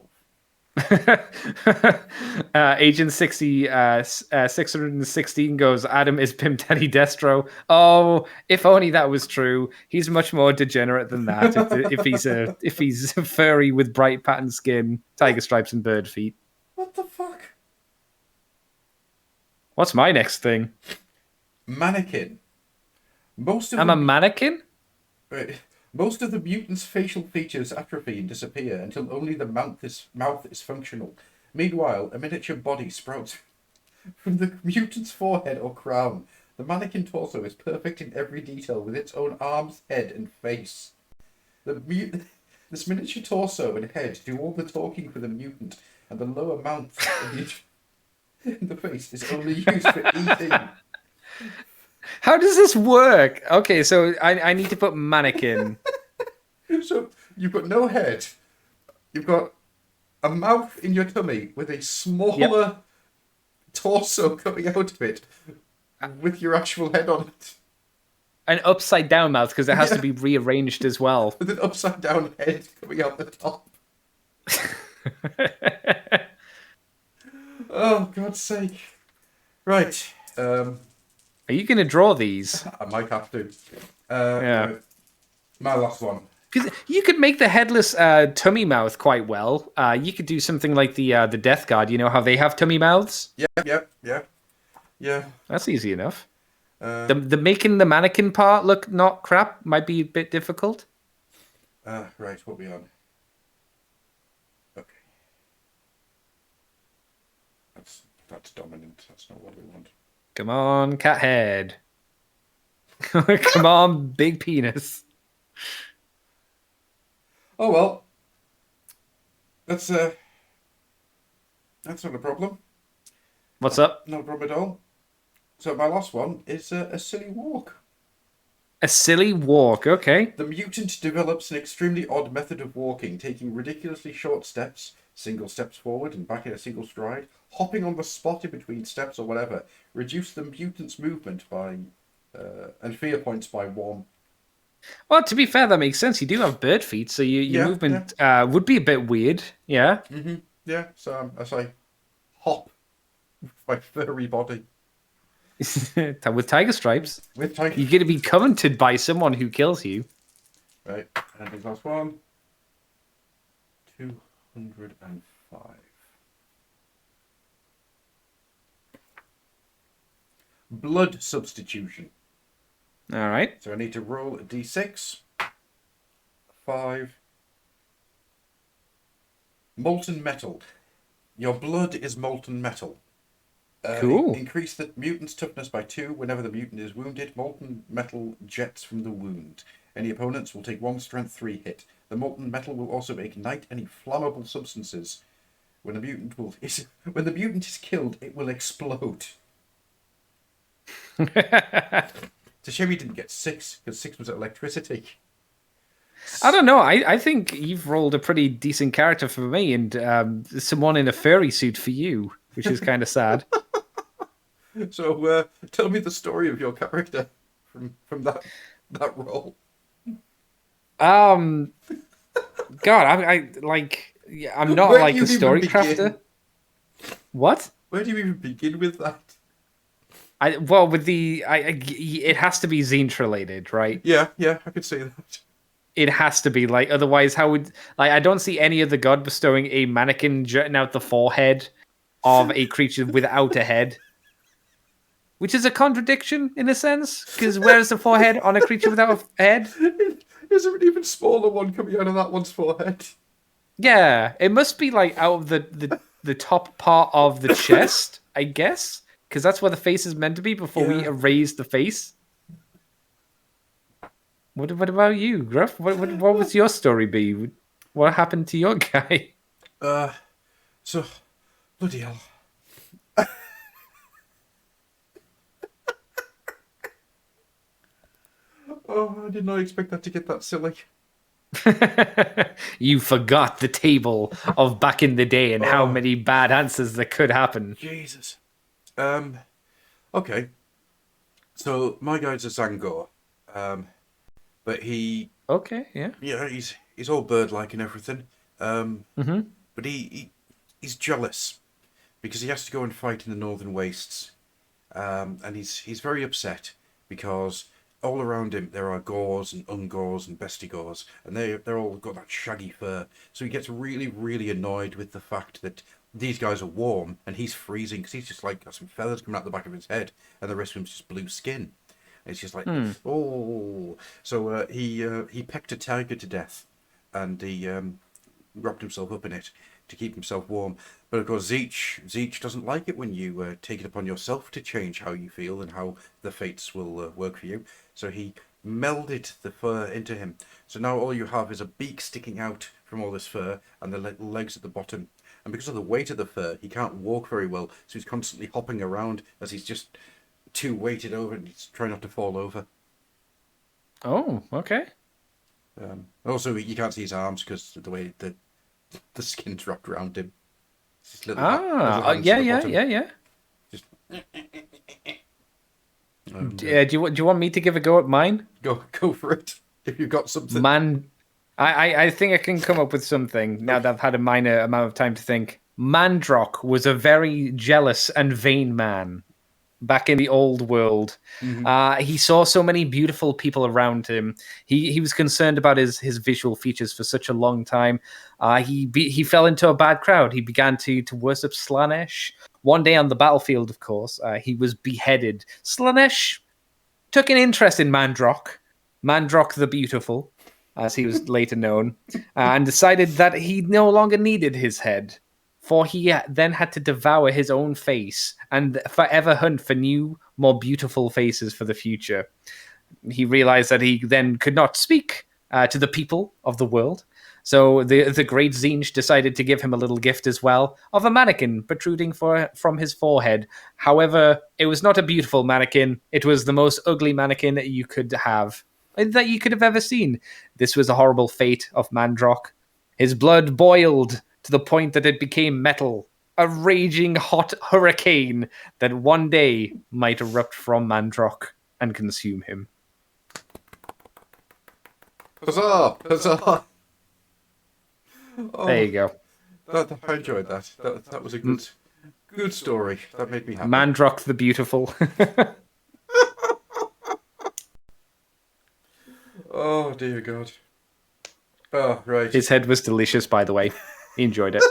Agent 60 616 goes, Adam is Pimp Daddy Destro. Oh, if only that was true. He's much more degenerate than that. if he's furry with bright patterned skin, tiger stripes and bird feet. What the fuck? What's my next thing? Mannequin. I'm a mannequin? Right. Most of the mutant's facial features atrophy and disappear until only the mouth is functional. Meanwhile, a miniature body sprouts from the mutant's forehead or crown. The mannequin torso is perfect in every detail, with its own arms, head, and face. This miniature torso and head do all the talking for the mutant, and the lower mouth in the face is only used for eating. How does this work? Okay, so I need to put mannequin. So you've got no head. You've got a mouth in your tummy with a smaller torso coming out of it with your actual head on it. An upside down mouth because it has to be rearranged as well. With an upside down head coming out the top. Oh, God's sake. Right. Are you going to draw these? I might have to. Yeah. My last one. Because you could make the headless tummy mouth quite well. You could do something like the Death Guard. You know how they have tummy mouths? Yeah. That's easy enough. The making the mannequin part look not crap might be a bit difficult. Right, what are we on? Okay. That's dominant. That's not what we want. Come on, cat head. Come on, big penis. Oh well. That's not a problem. What's up? No problem at all. So my last one is a silly walk. A silly walk, okay. The mutant develops an extremely odd method of walking, taking ridiculously short steps, single steps forward and back in a single stride, hopping on the spot in between steps or whatever. Reduce the mutant's movement by and fear points by 1. Well, to be fair, that makes sense. You do have bird feet, so your movement would be a bit weird. Yeah. Mm-hmm. Yeah. So as I hop with my furry body. With tiger stripes. With tiger. You're going to be coveted by someone who kills you. Right. And his last one. 205. Blood substitution. All right. So I need to roll a d6. 5. Molten metal. Your blood is molten metal. Cool. Increase the mutant's toughness by 2 whenever the mutant is wounded. Molten metal jets from the wound. Any opponents will take 1 strength 3 hit. The molten metal will also ignite any flammable substances. When the mutant is killed, it will explode. It's a shame he didn't get 6, because 6 was electricity. I don't know. I think you've rolled a pretty decent character for me, and someone in a furry suit for you, which is kind of sad. So tell me the story of your character from that role. God, I like. Yeah, I'm not Where like do you a even story begin? crafter. What? Where do you even begin with that? Well, with it has to be Zinch related, right? Yeah, I could see that. It has to be like, otherwise, how would I don't see any other god bestowing a mannequin jutting out the forehead of a creature without a head, which is a contradiction in a sense. Because where's the forehead on a creature without a head? Is there an even smaller one coming out of that one's forehead? Yeah, it must be like out of the top part of the chest, I guess, because that's where the face is meant to be before we erase the face. What about you, Gruff? What was your story be? What happened to your guy? So bloody hell. Oh, I did not expect that to get that silly. You forgot the table of back in the day and how many bad answers that could happen. Jesus. Okay. So my guy's a Zangor. But he Okay, yeah. yeah, he's all bird-like and everything. But he's jealous because he has to go and fight in the Northern Wastes. And he's very upset because all around him there are gores and ungores and bestigores, and they're all got that shaggy fur. So he gets really, really annoyed with the fact that these guys are warm and he's freezing because he's just like got some feathers coming out the back of his head, and the rest of him's just blue skin. And it's just like, oh. So he pecked a tiger to death, and he wrapped himself up in it to keep himself warm. But of course, Zeech doesn't like it when you take it upon yourself to change how you feel and how the fates will work for you. So he melded the fur into him. So now all you have is a beak sticking out from all this fur and the legs at the bottom. And because of the weight of the fur, he can't walk very well. So he's constantly hopping around as he's just too weighted over and he's trying not to fall over. Oh, okay. Also, you can't see his arms because of the way the skin's wrapped around him. Little yeah. Just do you want me to give a go at mine? go for it if you've got something. Man, I think I can come up with something now that I've had a minor amount of time to think. Mandrock was a very jealous and vain man back in the old world. He saw so many beautiful people around him. He was concerned about his visual features for such a long time. He fell into a bad crowd. He began to worship Slanesh. One day on the battlefield, of course, he was beheaded. Slanesh took an interest in Mandrock the Beautiful, as he was later known, and decided that he no longer needed his head. For he then had to devour his own face and forever hunt for new, more beautiful faces for the future. He realized that he then could not speak to the people of the world. So the great Zinch decided to give him a little gift as well of a mannequin protruding from his forehead. However, it was not a beautiful mannequin. It was the most ugly mannequin that you could have ever seen. This was a horrible fate of Mandrock. His blood boiled to the point that it became metal, a raging hot hurricane that one day might erupt from Mandrock and consume him. Huzzah! Huzzah! Oh, there you go. I enjoyed that. That was a good story. That made me happy. Mandrock the Beautiful. Oh, dear God. Oh, right. His head was delicious, by the way. He enjoyed it.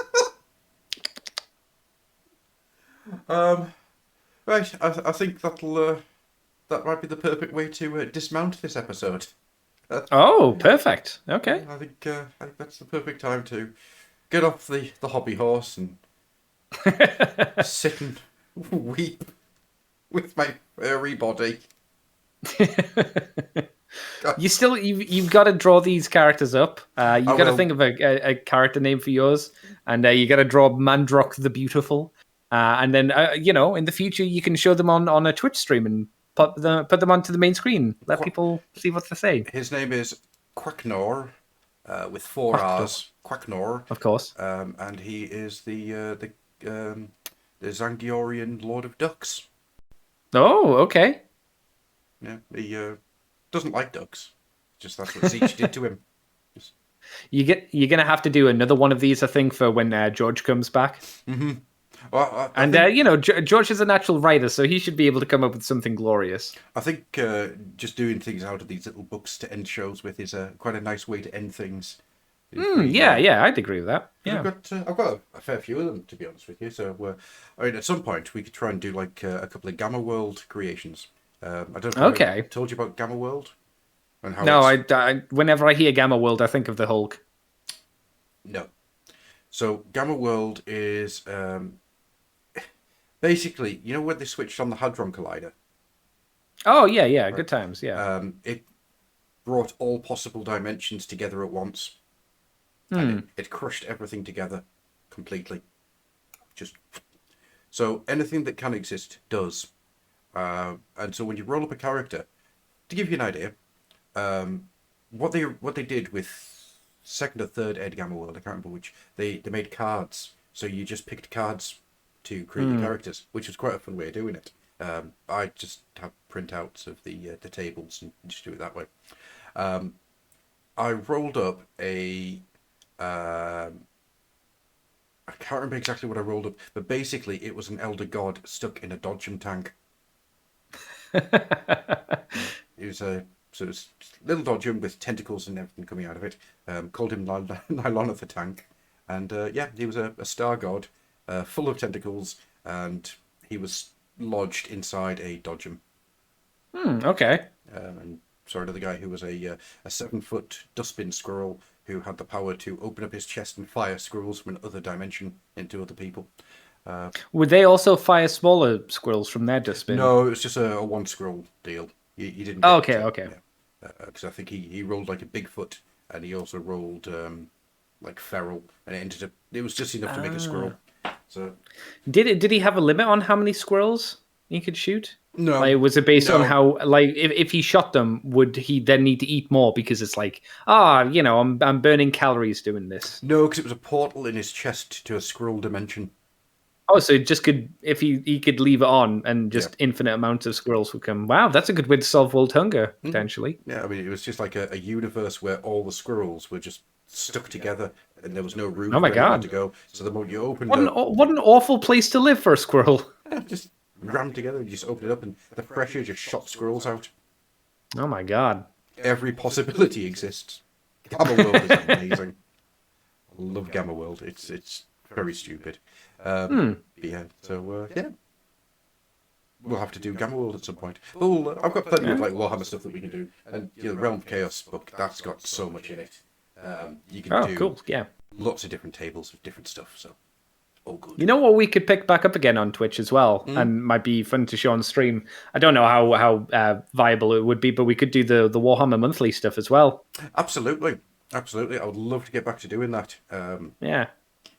Right, I think that might be the perfect way to dismount this episode. Oh, perfect. Okay. I think that's the perfect time to get off the hobby horse and sit and weep with my furry body. You've got to draw these characters up. You've got to think of a character name for yours, and you got to draw Mandrock the Beautiful. And then in the future you can show them on a Twitch stream and put them onto the main screen. Let people see what they say. His name is Quacknor, with 4 Quacknor. R's. Quacknor. Of course. And he is the Zangiorian Lord of Ducks. Oh, okay. Yeah, he doesn't like ducks. Just that's what Zeech did to him. You're gonna have to do another one of these, I think, for when George comes back. Mm-hmm. Well, George is a natural writer, so he should be able to come up with something glorious. I think just doing things out of these little books to end shows with is quite a nice way to end things. Yeah, I'd agree with that. Yeah, I've got a fair few of them, to be honest with you. So, I mean, at some point we could try and do like a couple of Gamma World creations. I don't know. Okay. I told you about Gamma World. And how no, I whenever I hear Gamma World, I think of the Hulk. No. So Gamma World is basically, you know, when they switched on the Hadron Collider. Oh yeah, right. Good times. Yeah. It brought all possible dimensions together at once. And it crushed everything together completely. Just so anything that can exist does. And so when you roll up a character, to give you an idea, what they did with second or third Ed Gamma World, I can't remember which, they made cards. So you just picked cards to create your characters, which was quite a fun way of doing it. I just have printouts of the tables and just do it that way. I rolled up I can't remember exactly what I rolled up, but basically it was an Elder God stuck in a Dodgem tank. It was a little Dodgem with tentacles and everything coming out of it. Called him Nylon the Tank. And he was a star god full of tentacles, and he was lodged inside a Dodgem. Okay. And so another guy who was a 7-foot dustbin squirrel who had the power to open up his chest and fire squirrels from another dimension into other people. Would they also fire smaller squirrels from their dustbin? No, it was just a one squirrel deal. You didn't. Okay. Because I think he rolled like a Bigfoot, and he also rolled like feral, and it was just enough to make a squirrel. So did he have a limit on how many squirrels he could shoot? No. Like, was it based on how, like, if he shot them, would he then need to eat more because it's like, I'm burning calories doing this? No, because it was a portal in his chest to a squirrel dimension. Oh, so it just could, if he could leave it on and just infinite amounts of squirrels would come. Wow, that's a good way to solve world hunger, potentially. Yeah, I mean, it was just like a universe where all the squirrels were just stuck together and there was no room for anyone to go. So the moment you opened what an awful place to live for a squirrel. Just rammed together, you just open it up and the pressure just shot squirrels out. Oh my god. Every possibility exists. Gamma World is amazing. I love Gamma World. It's very stupid. Yeah, so we'll have to do Gamma World at some point. Well, I've got plenty of like Warhammer stuff that we can do, and the Realm of Chaos book, that's got so much in it. You can do cool. Yeah, lots of different tables of different stuff. So all good. You know what we could pick back up again on Twitch as well, and might be fun to show on stream. I don't know how viable it would be, but we could do the Warhammer monthly stuff as well. Absolutely. I would love to get back to doing that. Yeah.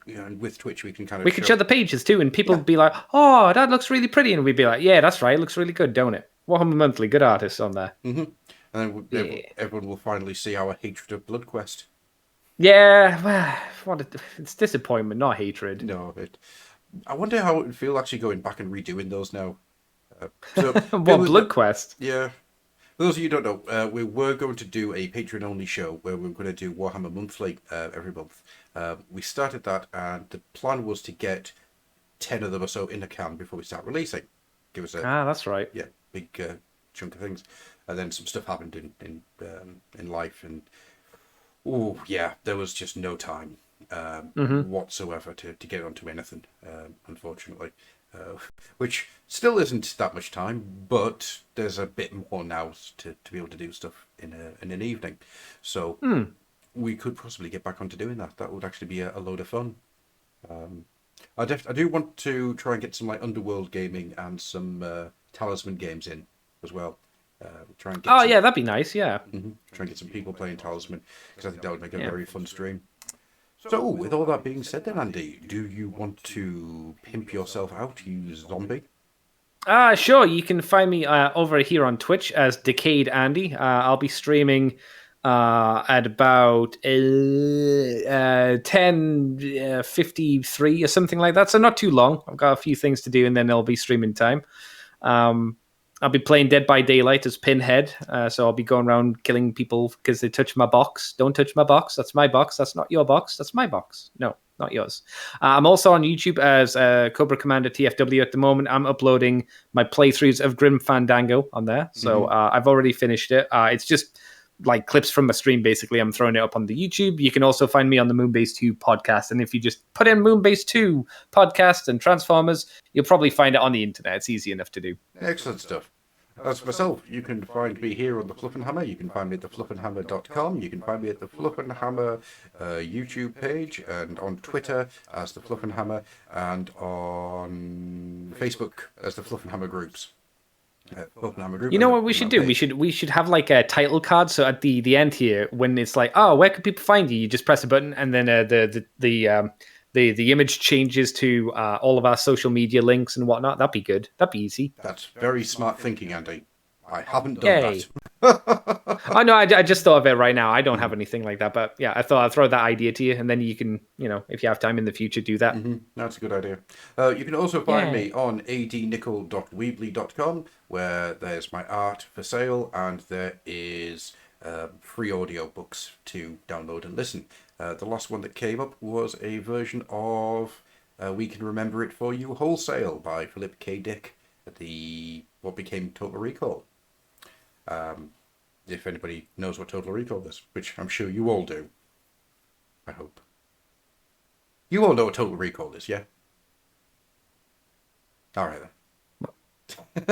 And with Twitch, we can kind of. We could show the pages too, and people would be like, "Oh, that looks really pretty," and we'd be like, "Yeah, that's right, it looks really good, don't it?" Warhammer monthly, good artists on there. And then everyone will finally see our hatred of BloodQuest. Yeah, well, it's disappointment, not hatred. No, I wonder how it would feel actually going back and redoing those now. BloodQuest? Yeah. For those of you who don't know, we were going to do a Patreon-only show where we were going to do Warhammer Monthly every month. We started that, and the plan was to get 10 of them or so in the can before we start releasing. Give us that's right. Yeah, big chunk of things. And then some stuff happened in life, and there was just no time whatsoever to get onto anything, unfortunately. Which still isn't that much time, but there's a bit more now to be able to do stuff in an evening. So we could possibly get back onto doing that. That would actually be a load of fun. I do want to try and get some like Underworld gaming and some Talisman games in as well. Try and get that'd be nice. Yeah. Try and get some people playing Talisman, because I think that would make a very fun stream. So, with all that being said then, Andy, do you want to pimp yourself out, use zombie? Sure. You can find me over here on Twitch as Decayed Andy. I'll be streaming at about 10:53 or something like that. So not too long. I've got a few things to do, and then there'll be streaming time. Um, I'll be playing Dead by Daylight as Pinhead. So I'll be going around killing people because they touch my box. Don't touch my box. That's my box. That's not your box. That's my box. No, not yours. I'm also on YouTube as Cobra Commander TFW at the moment. I'm uploading my playthroughs of Grim Fandango on there. So I've already finished it. It's just like clips from a stream, basically. I'm throwing it up on the YouTube. You can also find me on the Moonbase 2 podcast. And if you just put in Moonbase 2 podcast and Transformers, you'll probably find it on the internet. It's easy enough to do. Excellent stuff. As for myself, you can find me here on the Fluffenhammer. You can find me at thefluffenhammer.com. You can find me at the Fluffenhammer YouTube page and on Twitter as the Fluffenhammer and on Facebook as the Fluffenhammer groups. You know what we should do? We should have like a title card. So at the end here, when it's like, oh, where can people find you? You just press a button, and then the image changes to all of our social media links and whatnot. That'd be good. That'd be easy. That's very smart thinking, Andy. I haven't done that. I know. I just thought of it right now. I don't have anything like that, but yeah, I thought I'd throw that idea to you, and then you can, if you have time in the future, do that. That's a good idea. You can also find me on adnickel.weebly.com, where there's my art for sale, and there is free audio books to download and listen. The last one that came up was a version of We Can Remember It For You Wholesale by Philip K. Dick at what became Total Recall. If anybody knows what Total Recall is, which I'm sure you all do. I hope. You all know what Total Recall is, yeah? Alright then.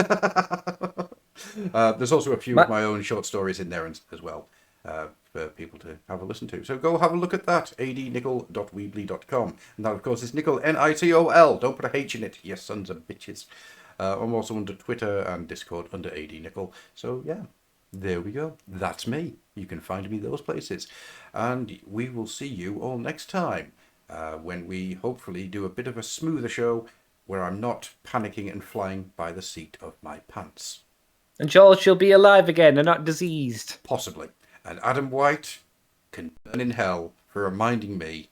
There's also a few of my own short stories in there as well for people to have a listen to. So go have a look at that, adnickel.weebly.com. And that, of course, is Nickel, Nitol. Don't put a H in it, you sons of bitches. I'm also under Twitter and Discord under adnickel. So, yeah, there we go. That's me. You can find me those places. And we will see you all next time when we hopefully do a bit of a smoother show where I'm not panicking and flying by the seat of my pants. And George, you'll be alive again and not diseased. Possibly. And Adam White can burn in hell for reminding me.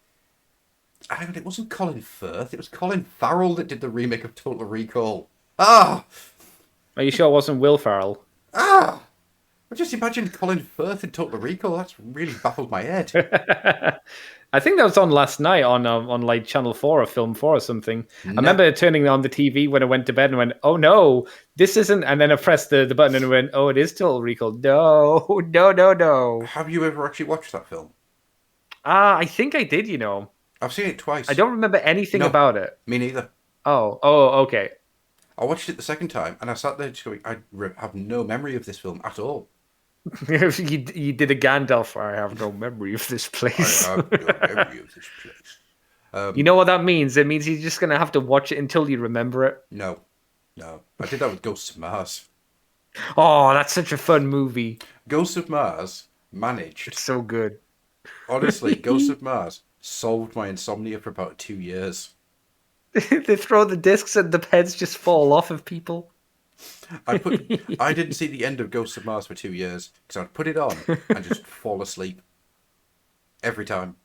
Hang on, it wasn't Colin Firth. It was Colin Farrell that did the remake of Total Recall. Ah! Are you sure it wasn't Will Ferrell? Ah! I just imagined Colin Firth in Total Recall. That's really baffled my head. I think that was on last night on like Channel 4 or Film 4 or something. No. I remember turning on the TV when I went to bed and went, oh no, this isn't. And then I pressed the button and went, oh, it is Total Recall. No. Have you ever actually watched that film? I think I did, I've seen it twice. I don't remember anything about it. Me neither. Oh, okay. I watched it the second time and I sat there just going, I have no memory of this film at all. you did a Gandalf. I have no memory of this place. I have no memory of this place. You know what that means? It means you're just going to have to watch it until you remember it. No. I did that with Ghosts of Mars. Oh, that's such a fun movie. Ghosts of Mars managed. It's so good. Honestly, Ghosts of Mars solved my insomnia for about 2 years. They throw the discs and the heads just fall off of people. I didn't see the end of Ghosts of Mars for 2 years because I'd put it on and just fall asleep every time.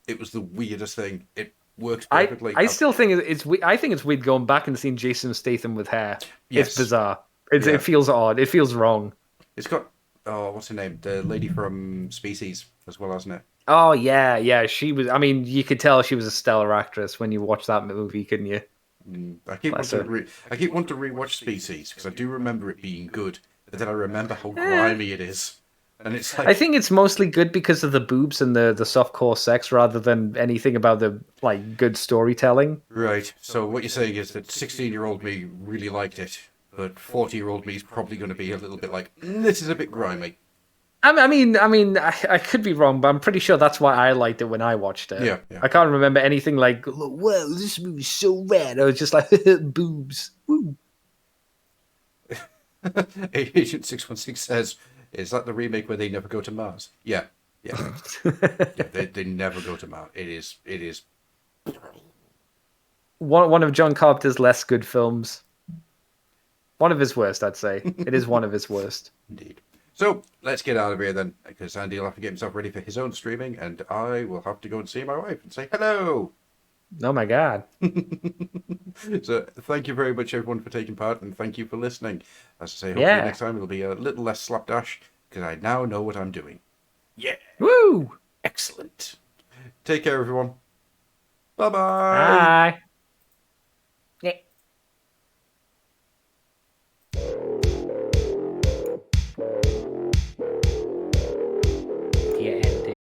It was the weirdest thing. It worked perfectly. I still think it's weird going back and seeing Jason Statham with hair. Yes. It's bizarre. It feels odd. It feels wrong. It's got what's her name? The lady from Species as well, hasn't it? Oh yeah. She was. I mean, you could tell she was a stellar actress when you watched that movie, couldn't you? I keep wanting to rewatch Species because I do remember it being good, but then I remember how grimy it is, and it's like I think it's mostly good because of the boobs and the softcore sex rather than anything about the good storytelling. Right. So what you're saying is that 16-year-old me really liked it, but 40-year-old me is probably going to be a little bit like this is a bit grimy. I mean, I could be wrong, but I'm pretty sure that's why I liked it when I watched it. Yeah. I can't remember anything like, whoa, this movie's so rad. I was just like, boobs. Woo. Agent 616 says, is that the remake where they never go to Mars? Yeah. They never go to Mars. It is. One of John Carpenter's less good films. One of his worst, I'd say. It is one of his worst. Indeed. So let's get out of here then, because Andy will have to get himself ready for his own streaming, and I will have to go and see my wife and say hello. Oh my god. So thank you very much, everyone, for taking part, and thank you for listening. As I say, hopefully next time it'll be a little less slapdash, because I now know what I'm doing. Yeah. Woo! Excellent. Take care, everyone. Bye-bye. Bye.